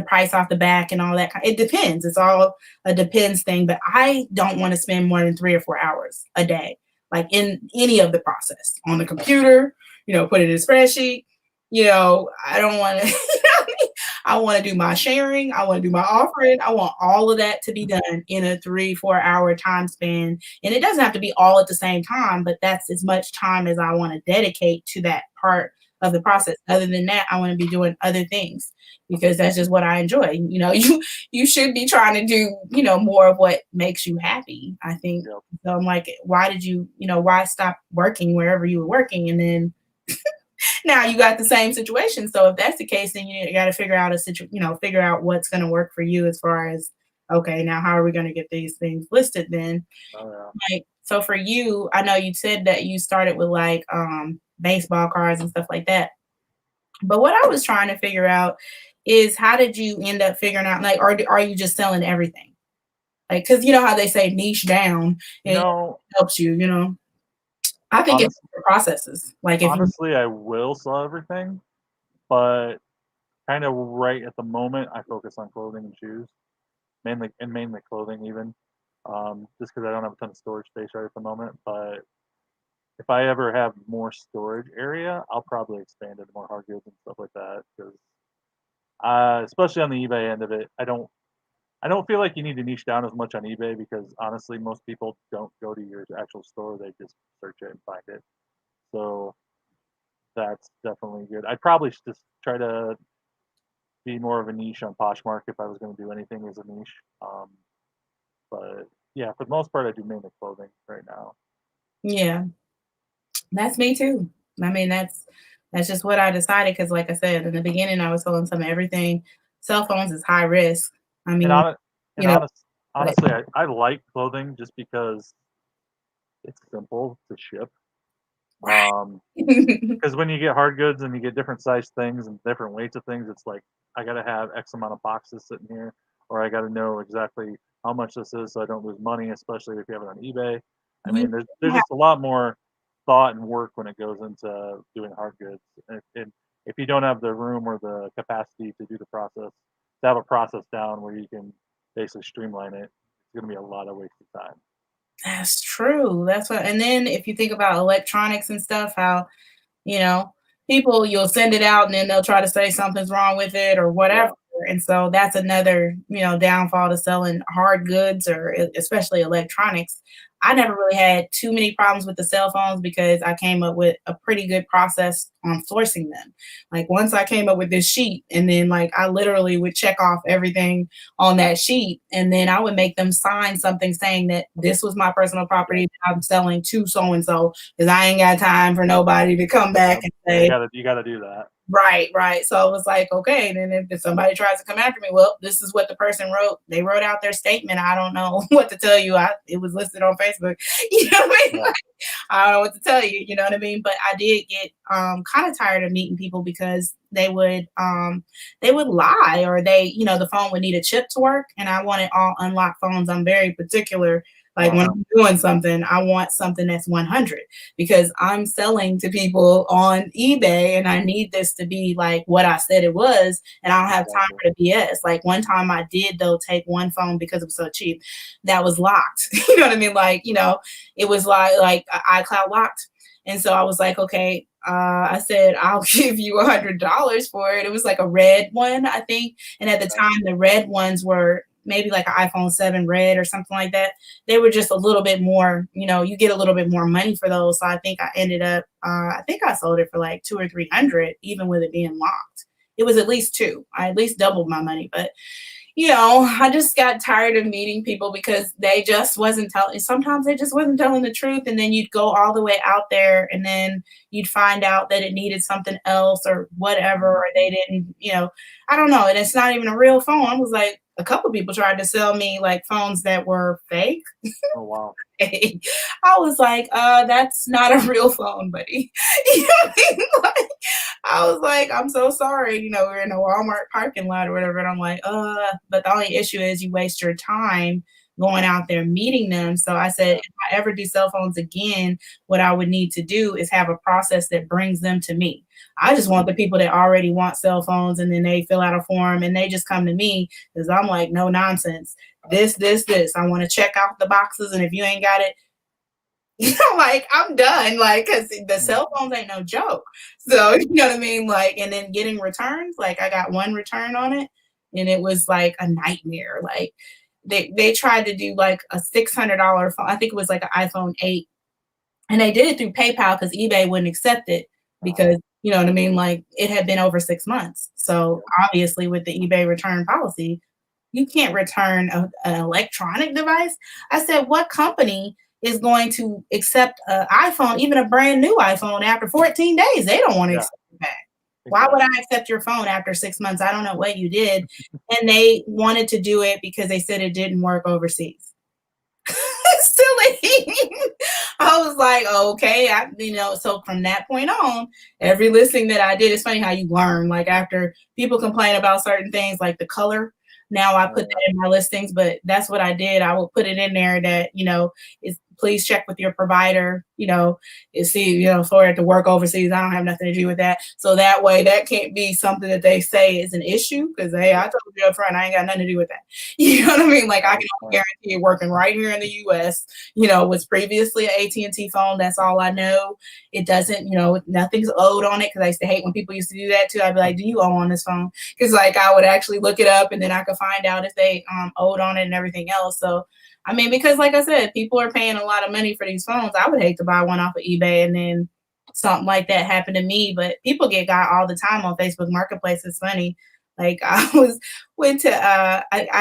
price off the back and all that. It depends. It's all a depends thing, but I don't want to spend more than 3 or 4 hours a day, like in any of the process on the computer, put it in a spreadsheet, I don't want to, I want to do my sharing. I want to do my offering. I want all of that to be done in a 3, 4 hour time span. And it doesn't have to be all at the same time, but that's as much time as I want to dedicate to that part of the process. Other than that, I want to be doing other things because that's just what I enjoy. You should be trying to do, more of what makes you happy, I think. Yep. So I'm like, why did why stop working wherever you were working? And then now you got the same situation. So if that's the case, then you got to figure out figure out what's going to work for you as far as, okay, now how are we going to get these things listed then? Oh yeah. Like, so for you, I know you said that you started with like baseball cards and stuff like that. But what I was trying to figure out is how did you end up figuring out, like, are you just selling everything? Like, because you know how they say niche down You and it know, helps you. I think it's honest, the processes. Like if you, honestly, I will sell everything, but kind of right at the moment, I focus on clothing and shoes, mainly clothing even, just because I don't have a ton of storage space right at the moment. But if I ever have more storage area, I'll probably expand into more hard goods and stuff like that. Because especially on the eBay end of it, I don't feel like you need to niche down as much on eBay because honestly, most people don't go to your actual store; they just search it and find it. So that's definitely good. I'd probably just try to be more of a niche on Poshmark if I was going to do anything as a niche. But yeah, for the most part, I do mainly clothing right now. yeah, that's me too. I mean, that's just what I decided because, like I said in the beginning, I was selling some of everything. Cell phones is high risk. I And mean, on it, and you know, honest, but honestly, I like clothing just because it's simple to ship. Um, right. because when you get hard goods and you get different size things and different weights of things, it's like I got to have X amount of boxes sitting here, or I got to know exactly how much this is so I don't lose money, especially if you have it on eBay. I You mean, there's just a lot more thought and work when it goes into doing hard goods. And if you don't have the room or the capacity to do the process, to have a process down where you can basically streamline it, it's going to be a lot of wasted time. That's true. That's what, and then if you think about electronics and stuff, how you know, people you'll send it out and then they'll try to say something's wrong with it or whatever. Yeah, And so that's another, downfall to selling hard goods or especially electronics. I never really had too many problems with the cell phones because I came up with a pretty good process on sourcing them. Like once I came up with this sheet and then like I literally would check off everything on that sheet and then I would make them sign something saying that this was my personal yeah, property that I'm selling to so and so because I ain't got time for nobody to come back yeah, and yeah. You say, gotta you gotta do that. right, right. So I was like, okay. And then if somebody tries to come after me, well, this is what the person wrote. They wrote out their statement. I don't know what to tell you. It was listed on Facebook. You know what I mean? Yeah, I don't know what to tell you. You know what I mean? But I did get kind of tired of meeting people because they would lie or the phone would need a chip to work, and I wanted all unlocked phones. I'm very particular. Like when uh-huh, I'm doing something, I want something that's 100 because I'm selling to people on eBay and I need this to be like what I said it was. And I don't have time exactly. for the BS. Like one time I did though take one phone because it was so cheap that was locked. You know what I mean? Like, it was like iCloud locked. And so I was like, okay, I said, I'll give you $100 for it. It was like a red one, I think. And at the Okay. time, the red ones were maybe like an iPhone 7 red or something like that. They were just a little bit more, you get a little bit more money for those. So I think I ended up, I think I sold it for like 2 or 300, even with it being locked. It was at least two. I at least doubled my money, but I just got tired of meeting people because they just wasn't telling. Sometimes they just wasn't telling the truth, and then you'd go all the way out there, and then you'd find out that it needed something else or whatever, or they Mhm. didn't. I don't know, and it's not even a real phone. I was like, a couple people tried to sell me like phones that were fake. Oh wow. I was like, that's not a real phone, buddy. You know what I mean? Like, I was like, I'm so sorry. We're in a Walmart parking lot or whatever. And I'm like, but the only issue is you waste your time going out there meeting them. So I said, Yeah. if I ever do cell phones again, what I would need to do is have a process that brings them to me. I just want the people that already want cell phones and then they fill out a form and they just come to me because I'm like, no nonsense. This. I want to check out the boxes. And if you ain't got it, Like, I'm done, like, because the cell Mhm. phones ain't no joke. So, you know what I mean? Like, and then getting returns, like, I got one return on it, and it was like a nightmare. Like, they tried to do like a $600 phone. I think it was like an iPhone 8, and they did it through PayPal because eBay wouldn't accept it because, you know what I mean? Like, it had been over 6 months. So, Yeah. obviously, with the eBay return policy, you can't return an electronic device. I said, what company is going to accept an iPhone, even a brand new iPhone, after 14 days? They don't want to Yeah. accept it back. Why would I Exactly. accept your phone after 6 months? I don't know what you did. And they wanted to do it because they said it didn't work overseas. Silly. I was like, okay, so from that point on, every listing that I did, it's funny how you learn. Like after people complain about certain things, like the color, now I put Oh, that in my listings, but that's what I did. I will put it in there that, is please check with your provider, see, for it to work overseas. I don't have nothing to do with that. So that way that can't be something that they say is an issue because hey, I yeah. told you up front, I ain't got nothing to do with that. You know what I mean? Like I That can is smart. guarantee it working right here in the US, was previously an AT&T phone. That's all I know. It doesn't, nothing's owed on it because I used to hate when people used to do that too. I'd be like, do you owe on this phone? Because like I would actually look it up and then I could find out if they owed on it and everything else. So I mean, because like I said, people are paying a lot of money for these phones. I would hate to buy one off of eBay and then something like that happen to me. But people get got all the time on Facebook Marketplace. It's funny. Like I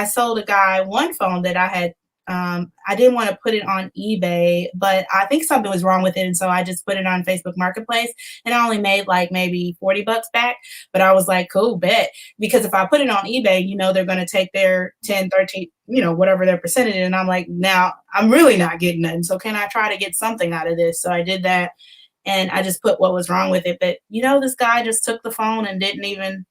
sold a guy one phone that I had. I didn't want to put it on eBay, but I think something was wrong with it. And so I just put it on Facebook Marketplace and I only made like maybe $40 back. But I was like, cool, bet. Because if I put it on eBay, they're going to take their 10, 13, whatever their percentage. And I'm like, now I'm really not getting nothing. So can I try to get something out of this? So I did that and I just put what was wrong with it. But this guy just took the phone and didn't even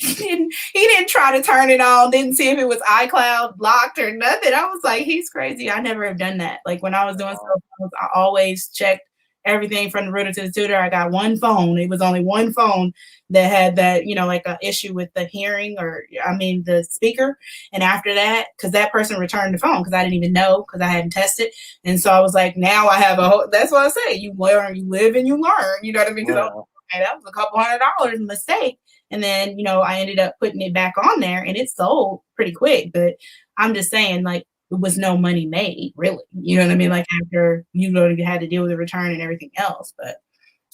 he didn't try to turn it on, didn't see if it was iCloud locked or nothing. I was like, he's crazy. I never have done that. Like when I was doing Wow. cell phones, I always checked everything from the router to the tutor. I got one phone. It was only one phone that had that, like an issue with the hearing the speaker. And after that, because that person returned the phone because I didn't even know because I hadn't tested. And so I was like, now I have that's what I say. You learn, you live and you learn. You know what I mean? Because Well, okay, that was a couple $100 mistake. And then, I ended up putting it back on there and it sold pretty quick. But I'm just saying, like, it was no money made, really. You know what I mean? yeah. Like, after you already had to deal with the return and everything else. But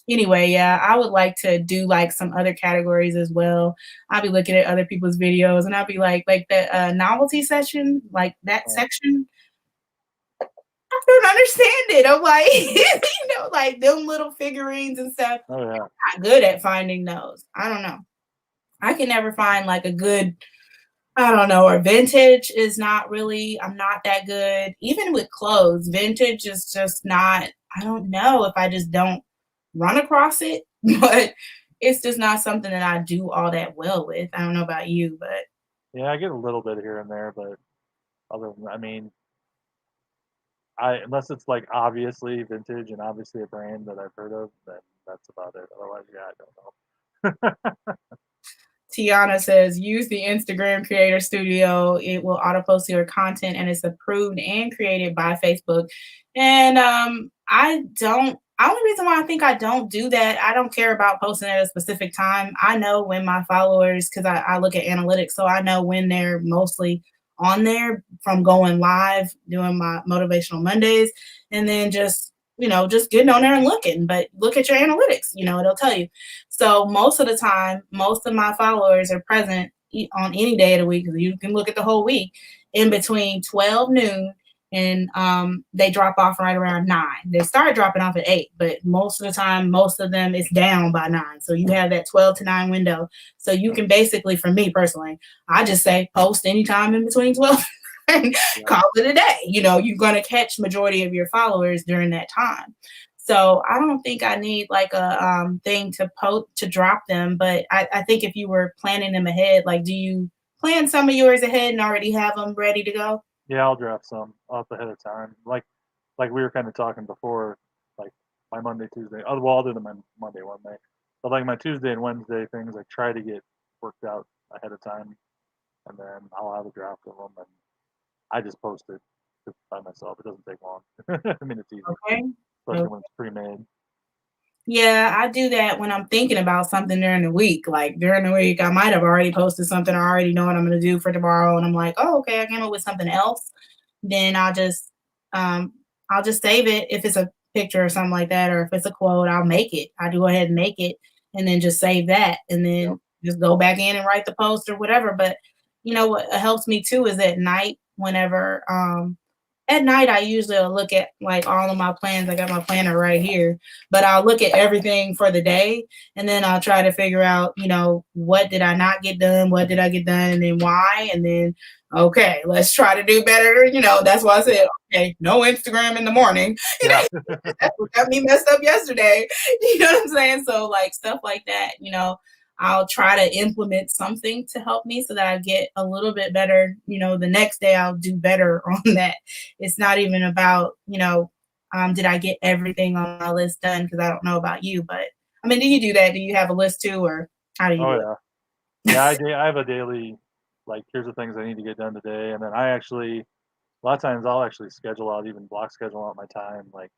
anyway, yeah, I would like to do like some other categories as well. I'll be looking at other people's videos and I'll be like the novelty section, like that Oh, section. I don't understand it. I'm like, like them little figurines and stuff. oh yeah. I'm not good at finding those. I don't know. I can never find like a good, I don't know, or vintage is not really, I'm not that good. Even with clothes, vintage is just not, I don't know if I just don't run across it, but it's just not something that I do all that well with. I don't know about you, but Yeah, I get a little bit here and there, but other than I mean, I unless it's like obviously vintage and obviously a brand that I've heard of, then that's about it. Otherwise, yeah, I don't know. Tiana says, use the Instagram Creator Studio. It will auto post your content and it's approved and created by Facebook. And I don't, only reason why I think I don't do that, I don't care about posting at a specific time. I know when my followers, because I look at analytics, so I know when they're mostly on there from going live, doing my motivational Mondays, and then just getting on there and looking. But look at your analytics, it'll tell you. So most of the time, most of my followers are present on any day of the week. You can look at the whole week in between 12 noon and they drop off right around 9. They start dropping off at 8, but most of the time, most of them is down by 9. So you have that 12 to 9 window. So you can basically, for me personally, I just say post anytime in between 12 and Yeah, call it a day. You're going to catch majority of your followers during that time. So I don't think I need like a thing to post to drop them. But I think if you were planning them ahead, like do you plan some of yours ahead and already have them ready to go? yeah, I'll draft some up ahead of time. Like we were kind of talking before, like my Monday, Tuesday. Oh, well, other than my Monday, one day, but like my Tuesday and Wednesday things, I try to get worked out ahead of time, and then I'll have a draft of them, and I just post it. by myself. It doesn't take long. I mean, it's easy, Okay. especially when it's pre-made. Yeah, I do that when I'm thinking about something during the week. Like during the week, I might have already posted something. I already know what I'm going to do for tomorrow, and I'm like, oh, okay, I came up with something else. Then um, I'll just save it if it's a picture or something like that, or if it's a quote, I'll make it. I do go ahead and make it, and then just save that, and Yep. then just go back in and write the post or whatever. But what helps me too is at night. Whenever at night, I usually will look at like all of my plans. I got my planner right here, but I'll look at everything for the day, and then I'll try to figure out, what did I not get done? What did I get done? And then why? And then, okay, let's try to do better. That's why I said, okay, no Instagram in the morning. Yeah. That's what got me messed up yesterday. You know what I'm saying? So like stuff like that, I'll try to implement something to help me so that I get a little bit better. The next day I'll do better on that. It's not even about, did I get everything on my list done? Because I don't know about you, but I mean, do you do that? Do you have a list too, or how do you Oh do it? yeah. Yeah, I have a daily, like, here's the things I need to get done today, and then a lot of times I'll actually schedule out, even block schedule out my time. Like,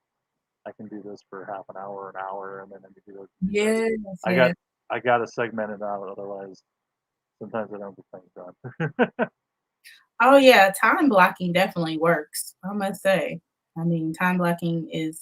I can do this for half an hour, and then I can do this. Yes, I yes. got I got to segment it out, otherwise sometimes I don't get things done. Oh yeah, time blocking definitely works. I must say. I mean, time blocking is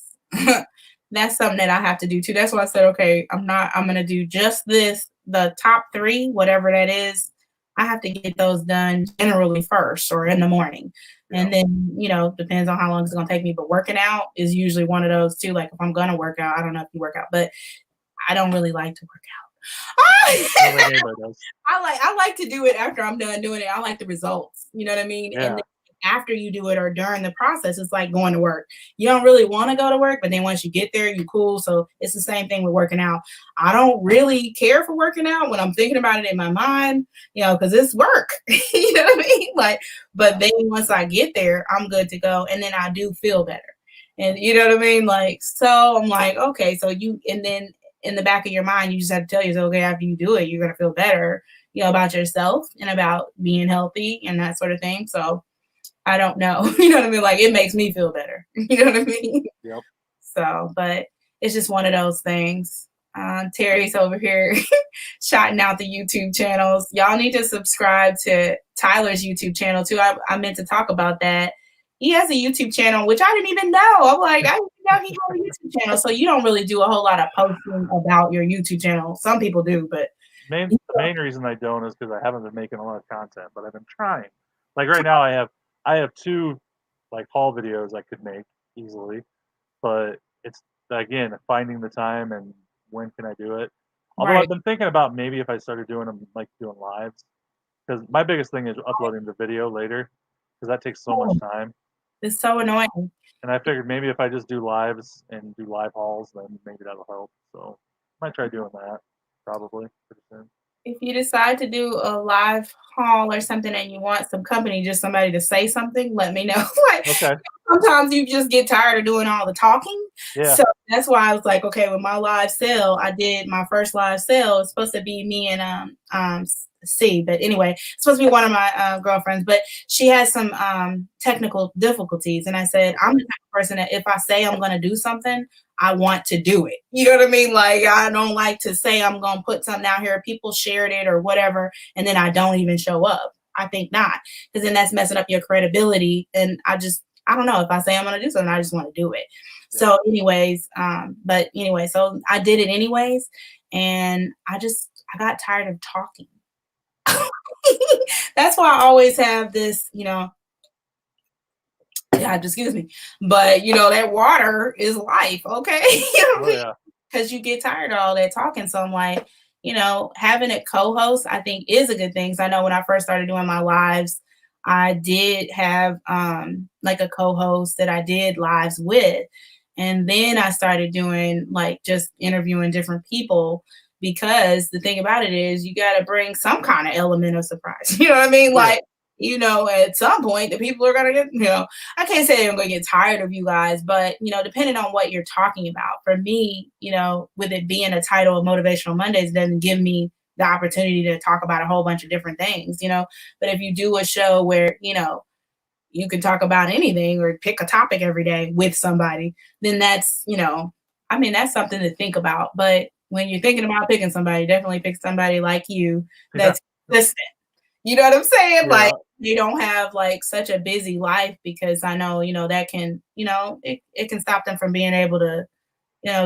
that's something that I have to do too. That's why I said, okay, I'm gonna do just this, the top three, whatever that is. I have to get those done generally first or in the morning. Yeah. And then, depends on how long it's gonna take me. But working out is usually one of those too. Like if I'm gonna work out, I don't know if you work out, but I don't really like to work I don't think out. anybody does. I like to do it after I'm done doing it. I like the results. You know what I mean? And Yeah. then after you do it or during the process, it's like going to work. You don't really want to go to work, but then once you get there, you cool. So it's the same thing with working out. I don't really care for working out when I'm thinking about it in my mind, because it's work. You know what I mean? Like, but then once I get there, I'm good to go. And then I do feel better. And you know what I mean? Like, so I'm like, okay, and then in the back of your mind, you just have to tell yourself, okay, after you do it, you're going to feel better, about yourself and about being healthy and that sort of thing. So I don't know, you know what I mean? Like it makes me feel better. You know what I mean? Yep. So, but it's just one of those things. Terry's over here shouting out the YouTube channels. Y'all need to subscribe to Tyler's YouTube channel too. I meant to talk about that. He has a YouTube channel, which I didn't even know. I'm like, I didn't know he had a YouTube channel. So you don't really do a whole lot of posting about your YouTube channel. Some people do, but The main reason I don't is because I haven't been making a lot of content, but I've been trying. Like right now, I have two like haul videos I could make easily, but it's again finding the time and when can I do it. Although right. I've been thinking about maybe if I started doing them, like doing lives, because my biggest thing is uploading the video later, because that takes so much time. It's so annoying. And I figured maybe if I just do lives and do live hauls, then maybe that'll help. So I might try doing that probably pretty soon. If you decide to do a live haul or something and you want some company, just somebody to say something, let me know. Like Okay. sometimes you just get tired of doing all the talking. Yeah. So that's why I was like, okay, with my live sale, I did my first live sale. It's supposed to be me and C, but anyway, it's supposed to be one of my girlfriends, but she has some technical difficulties. And I said, I'm the type of person that if I say I'm going to do something, I want to do it. You know what I mean? Like, I don't like to say I'm going to put something out here. People shared it or whatever, and then I don't even show up. I think not, because then that's messing up your credibility. And I don't know. If I say I'm going to do something, I just want to do it. Yeah. So anyways, so I did it anyways. And I got tired of talking. That's why I always have this, God, excuse me. But that water is life, okay? Oh yeah. Because you get tired of all that talking. So I'm like, having a co-host, I think is a good thing. So I know when I first started doing my lives, I did have like a co-host that I did lives with. And then I started doing like just interviewing different people, because the thing about it is you got to bring some kind of element of surprise. You know what I mean? Yeah. Like, at some point the people are going to get, I can't say I'm going to get tired of you guys, but, depending on what you're talking about, for me, with it being a title of Motivational Mondays, doesn't give me the opportunity to talk about a whole bunch of different things, but if you do a show where, you can talk about anything or pick a topic every day with somebody, then that's, I mean, that's something to think about. But when you're thinking about picking somebody, definitely pick somebody like you Yeah. that's consistent. You know what I'm saying? Like, Yeah. you don't have like such a busy life, because I know, that can, it can stop them from being able to,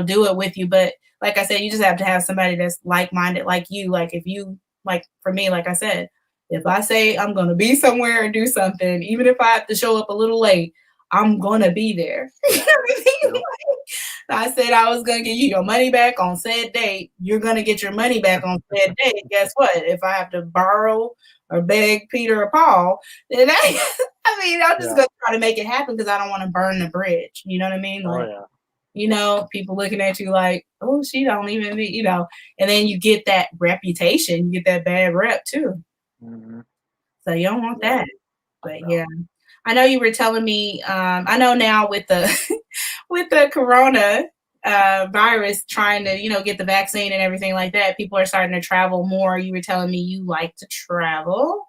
do it with you. But like I said, you just have to have somebody that's like-minded like you. Like if you, like for me, like I said, if I say I'm gonna be somewhere and do something, even if I have to show up a little late, I'm gonna be there. You know what I mean? Yep. I said I was gonna give you your money back on said date. You're gonna get your money back on said date. Guess what? If I have to borrow or beg Peter or Paul, then I mean, I'm just Yeah. gonna try to make it happen because I don't want to burn the bridge. You know what I mean? Oh Like, yeah. people looking at you like, oh, she don't even be, and then you get that reputation, you get that bad rep too. Hmm. So you don't want Yeah. that. But No. yeah, I know you were telling me, I know now with the with the corona virus, trying to, get the vaccine and everything like that, people are starting to travel more. You were telling me you like to travel.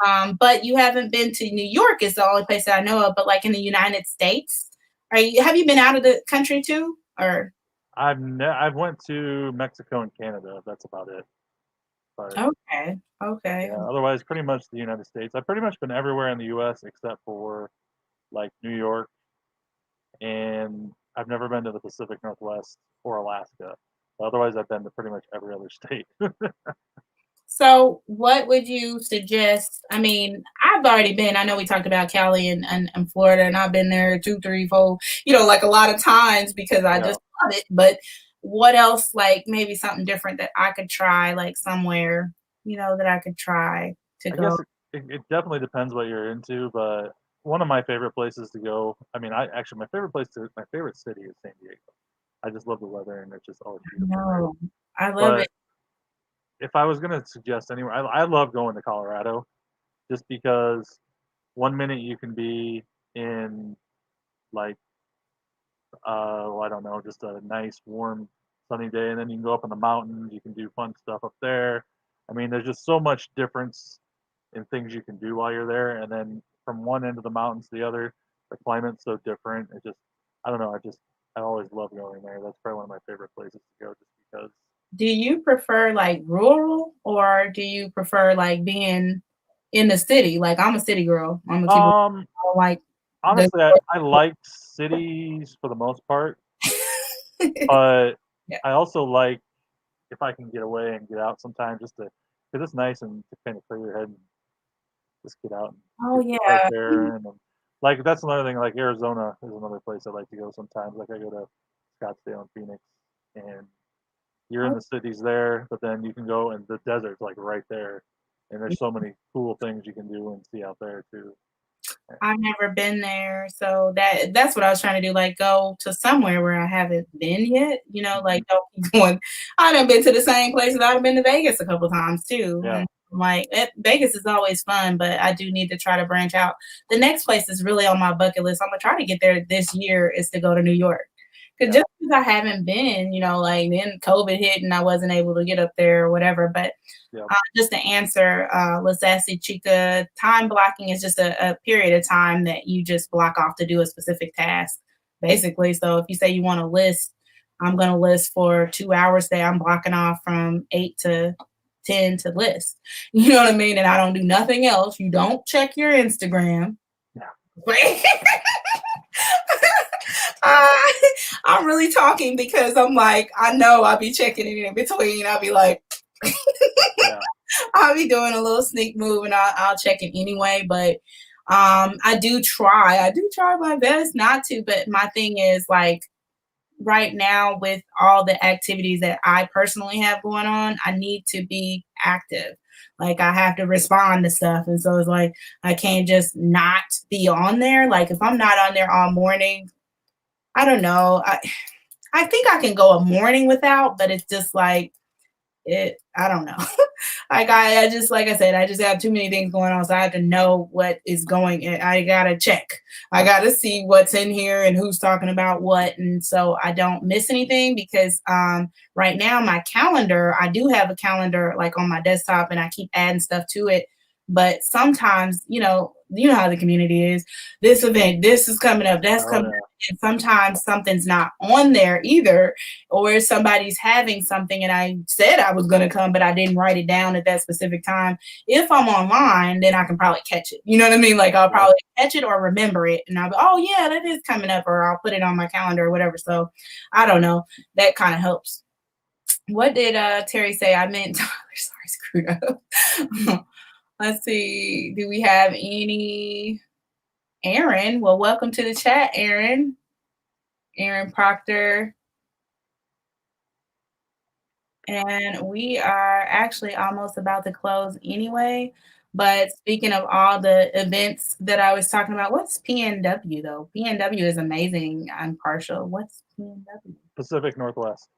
Mhm. But you haven't been to New York, is the only place that I know of, but like in the United States. Have you been out of the country too? Or I've went to Mexico and Canada. That's about it. But okay, okay. yeah, otherwise, pretty much the United States. I've pretty much been everywhere in the U.S. except for like New York, and I've never been to the Pacific Northwest or Alaska. Otherwise, I've been to pretty much every other state. So what would you suggest? I mean, I've already been, I know we talked about Cali and Florida, and I've been there 2, 3, 4, like a lot of times because I Yeah, just love it. But what else, like maybe something different that I could try, like somewhere, that I could try to I go? guess it definitely depends what you're into, but one of my favorite places to go. I mean, I actually my favorite city is San Diego. I just love the weather and it's just always beautiful there. No, I love it. But if I was gonna suggest anywhere, I love going to Colorado just because one minute you can be in like well, I don't know, just a nice warm sunny day, and then you can go up in the mountains. You can do fun stuff up there. I mean, there's just so much difference in things you can do while you're there, and then from one end of the mountains to the other, the climate's so different. It just I don't know. I always love going there. That's probably one of my favorite places to go, just because. Do you prefer like rural, or do you prefer like being in the city? Like I'm a city girl. I'm gonna keep it Um, like the Honestly, I like cities for the most part, but yeah. I also like if I can get away and get out sometimes, just to because it's nice and to kind of clear your head and just get out and Oh get some fresh yeah. air in. And like that's another thing. Like Arizona is another place I like to go sometimes. Like I go to Scottsdale and Phoenix, and you're in Oh, the cities there, but then you can go and the desert's like right there, and there's so many cool things you can do and see out there too. And, I've never been there, so that's what I was trying to do, like, go to somewhere where I haven't been yet, like, mhm. don't keep going. I done been to the same places. I've been to Vegas a couple times too, Yeah, and, like, Vegas is always fun, but I do need to try to branch out. The next place is really on my bucket list. Imma try to get there this year, is to go to New York. 'Cause yeah, just because I haven't been, like, then COVID hit and I wasn't able to get up there or whatever, but yeah, just to answer, Lasassi Chica, time blocking is just a period of time that you just block off to do a specific task, basically. So if you say you want to list, I'm going to list for 2 hours today. I'm blocking off from 8 to 10 to list. You know what I mean? And I don't do nothing else. You don't check your Instagram. yeah, uh, I'm really talking because I'm like, I know I'll be checking it in between. I'll be like, yeah. I'll be doing a little sneak move and I'll check it anyway. But I do try. I do try my best not to. But my thing is like right now with all the activities that I personally have going on, I need to be active. Like I have to respond to stuff. And so it's like I can't just not be on there. Like if I'm not on there all morning, I don't know. I think I can go a morning without, but it's just like I don't know. Like I just like I said, I just have too many things going on. So I have to know what is going in. I gotta check. I gotta see what's in here and who's talking about what. And so I don't miss anything because right now my calendar, I do have a calendar like on my desktop and I keep adding stuff to it. But sometimes, you know how the community is. This event, this is coming up, that's Oh, coming yeah. up. And sometimes something's not on there either, or somebody's having something and I said I was going to come, but I didn't write it down at that specific time. If I'm online, then I can probably catch it. You know what I mean? Like I'll probably catch it or remember it. And I'll be, oh yeah, that is coming up, or I'll put it on my calendar or whatever. So I don't know. That kind of helps. What did Terry say? I meant Tyler. Sorry, screwed up. Let's see. Do we have any? Aaron. Well, welcome to the chat, Aaron. Aaron Proctor. And we are actually almost about to close anyway. But speaking of all the events that I was talking about, what's PNW though? PNW is amazing. I'm partial. What's PNW? Pacific Northwest.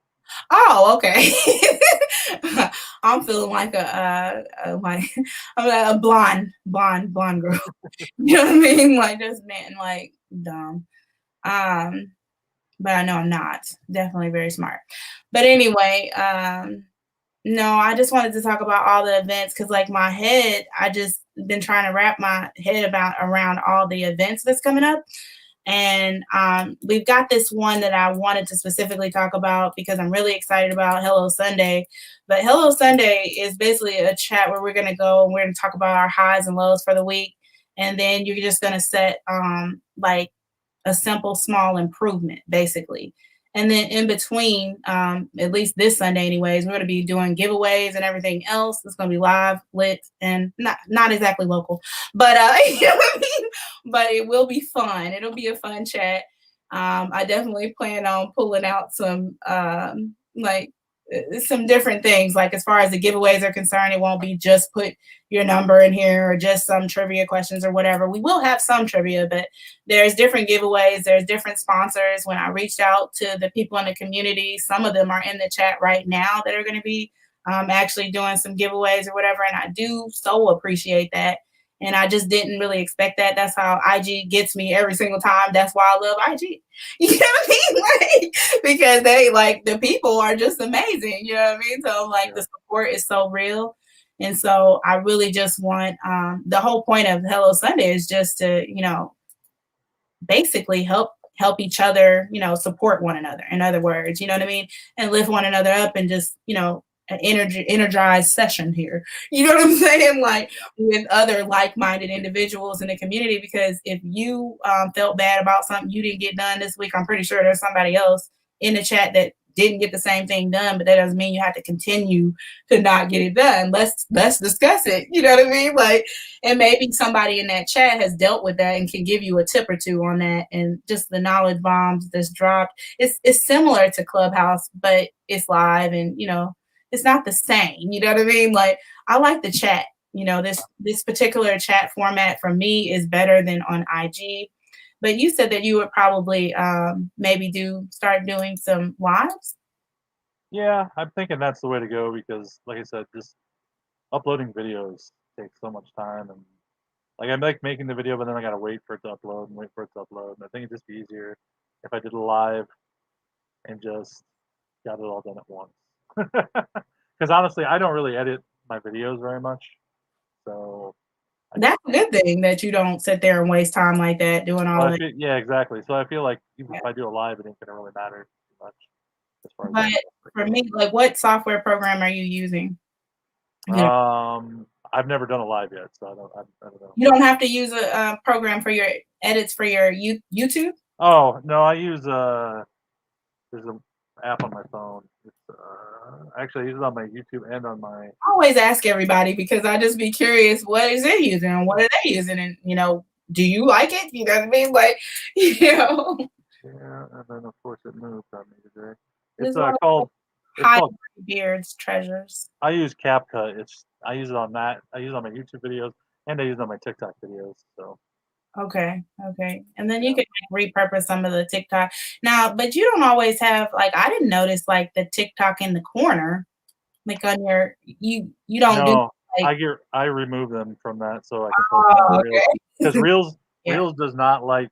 Oh, okay. I'm feeling like like I'm like a blonde girl. You know what I mean? Like just man, like dumb. But I know I'm not. Definitely very smart. But anyway, no, I just wanted to talk about all the events because, like, my head, I just been trying to wrap my head around all the events that's coming up. And we've got this one that I wanted to specifically talk about because I'm really excited about Hello Sunday. But Hello Sunday is basically a chat where we're going to go and we're going to talk about our highs and lows for the week. And then you're just going to set like a simple small improvement basically. And then in between, at least this Sunday anyways, we're going to be doing giveaways and everything else. It's going to be live, lit, and not exactly local, but you know what I mean? But it will be fun. It'll be a fun chat. I definitely plan on pulling out some like some different things. Like as far as the giveaways are concerned, it won't be just put your number in here or just some trivia questions or whatever. We will have some trivia, but there's different giveaways. There's different sponsors. When I reached out to the people in the community, some of them are in the chat right now that are going to be actually doing some giveaways or whatever. And I do so appreciate that. And I just didn't really expect that. That's how IG gets me every single time. That's why I love IG. You know what I mean? Like, because they like the people are just amazing. You know what I mean? So like the support is so real. And so I really just want the whole point of Hello Sunday is just to, you know, basically help each other, you know, support one another. In other words, you know what I mean? And lift one another up and just, you know, an energized session here. You know what I'm saying? Like with other like-minded individuals in the community, because if you felt bad about something you didn't get done this week, I'm pretty sure there's somebody else in the chat that didn't get the same thing done, but that doesn't mean you have to continue to not get it done. Let's discuss it. You know what I mean? Like, and maybe somebody in that chat has dealt with that and can give you a tip or two on that. And just the knowledge bombs that's dropped. It's similar to Clubhouse, but it's live and, you know, it's not the same. You know what I mean? Like, I like the chat. You know, this particular chat format for me is better than on IG. But you said that you would probably maybe start doing some lives. Yeah, I'm thinking that's the way to go because, like I said, just uploading videos takes so much time, and like I like making the video, but then I gotta wait for it to upload and wait for it to upload. And I think it'd just be easier if I did a live and just got it all done at once. Because honestly, I don't really edit my videos very much, so That's a good thing that you don't sit there and waste time like that doing all that. yeah, exactly. So I feel like even if I do a live, it ain't gonna really matter too much as far as But for me, like, what software program are you using? You know, I've never done a live yet, so I don't know. you don't have to use a program for your edits for your YouTube. Oh no, I use there's an app on my phone. It's actually I use it on my YouTube and on my. I always ask everybody because I just be curious, what is it using and what are they using, and you know, do you like it? You know what I mean? Like, you know. Yeah, and then of course it moved on me today. It's Called. It's High called. Beards Treasures. I use CapCut. I use it on that. I use it on my YouTube videos and I use it on my TikTok videos. So. Okay. And then you can like, repurpose some of the TikTok. Now, but you don't always have like I didn't notice like the TikTok in the corner, like on your you don't do No, like I remove them from that so I can post on Reels because Reels does not like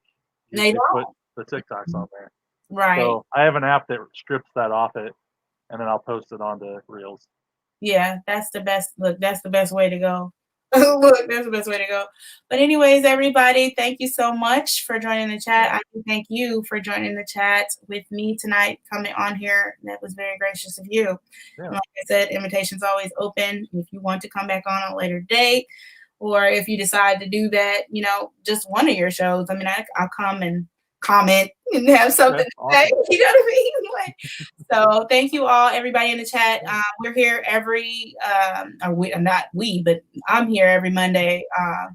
you They to put don't. the TikToks on there. Right. So I have an app that strips that off it, and then I'll post it onto Reels. Yeah, that's the best. Look, that's the best way to go. Look, that's the best way to go. But anyways, everybody, thank you so much for joining the chat. I do thank you for joining the chat with me tonight, coming on here. That was very gracious of you. Yeah. Like I said, invitation's always open. If you want to come back on a later date, or if you decide to do that, just one of your shows. I mean, I'll come and comment and have something to awesome. say. You know what I mean? So thank you all, everybody in the chat. We're here every, but I'm here every Monday at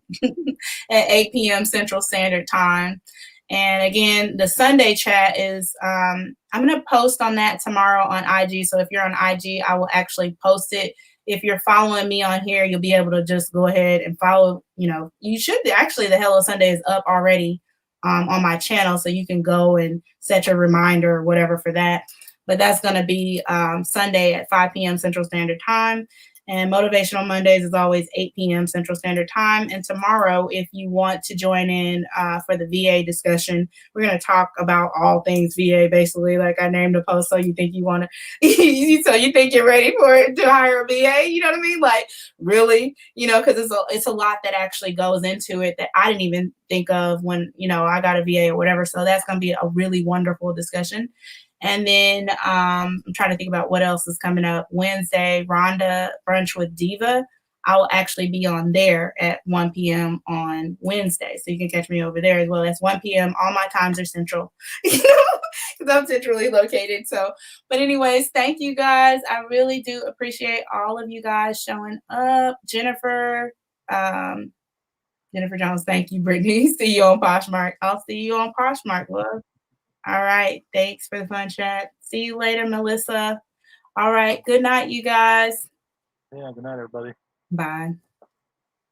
8 p.m. Central Standard Time. And again, the Sunday chat is, I'm going to post on that tomorrow on IG. So if you're on IG, I will actually post it. If you're following me on here, you'll be able to just go ahead and follow, you should actually, the Hello Sunday is up already on my channel. So you can go and set your reminder or whatever for that. But that's going to be Sunday at 5 p.m. Central Standard Time. And Motivational Mondays is always 8 p.m. Central Standard Time. And tomorrow, if you want to join in for the VA discussion, we're going to talk about all things VA, basically. Like I named the post, so you think you want to, so you think you're ready for it to hire a VA. You know what I mean? Like, really? Because it's a lot that actually goes into it that I didn't even think of when, I got a VA or whatever. So that's going to be a really wonderful discussion. And then I'm trying to think about what else is coming up. Wednesday, Rhonda Brunch with Diva. I'll actually be on there at 1 p.m. on Wednesday. So you can catch me over there as well. That's 1 p.m. All my times are central, because I'm centrally located. So, but anyways, thank you guys. I really do appreciate all of you guys showing up. Jennifer Jones, thank you, Brittany. See you on Poshmark. I'll see you on Poshmark, love. All right. Thanks for the fun chat. See you later, Melissa. All right. Good night, you guys. Yeah. Good night, everybody. Bye.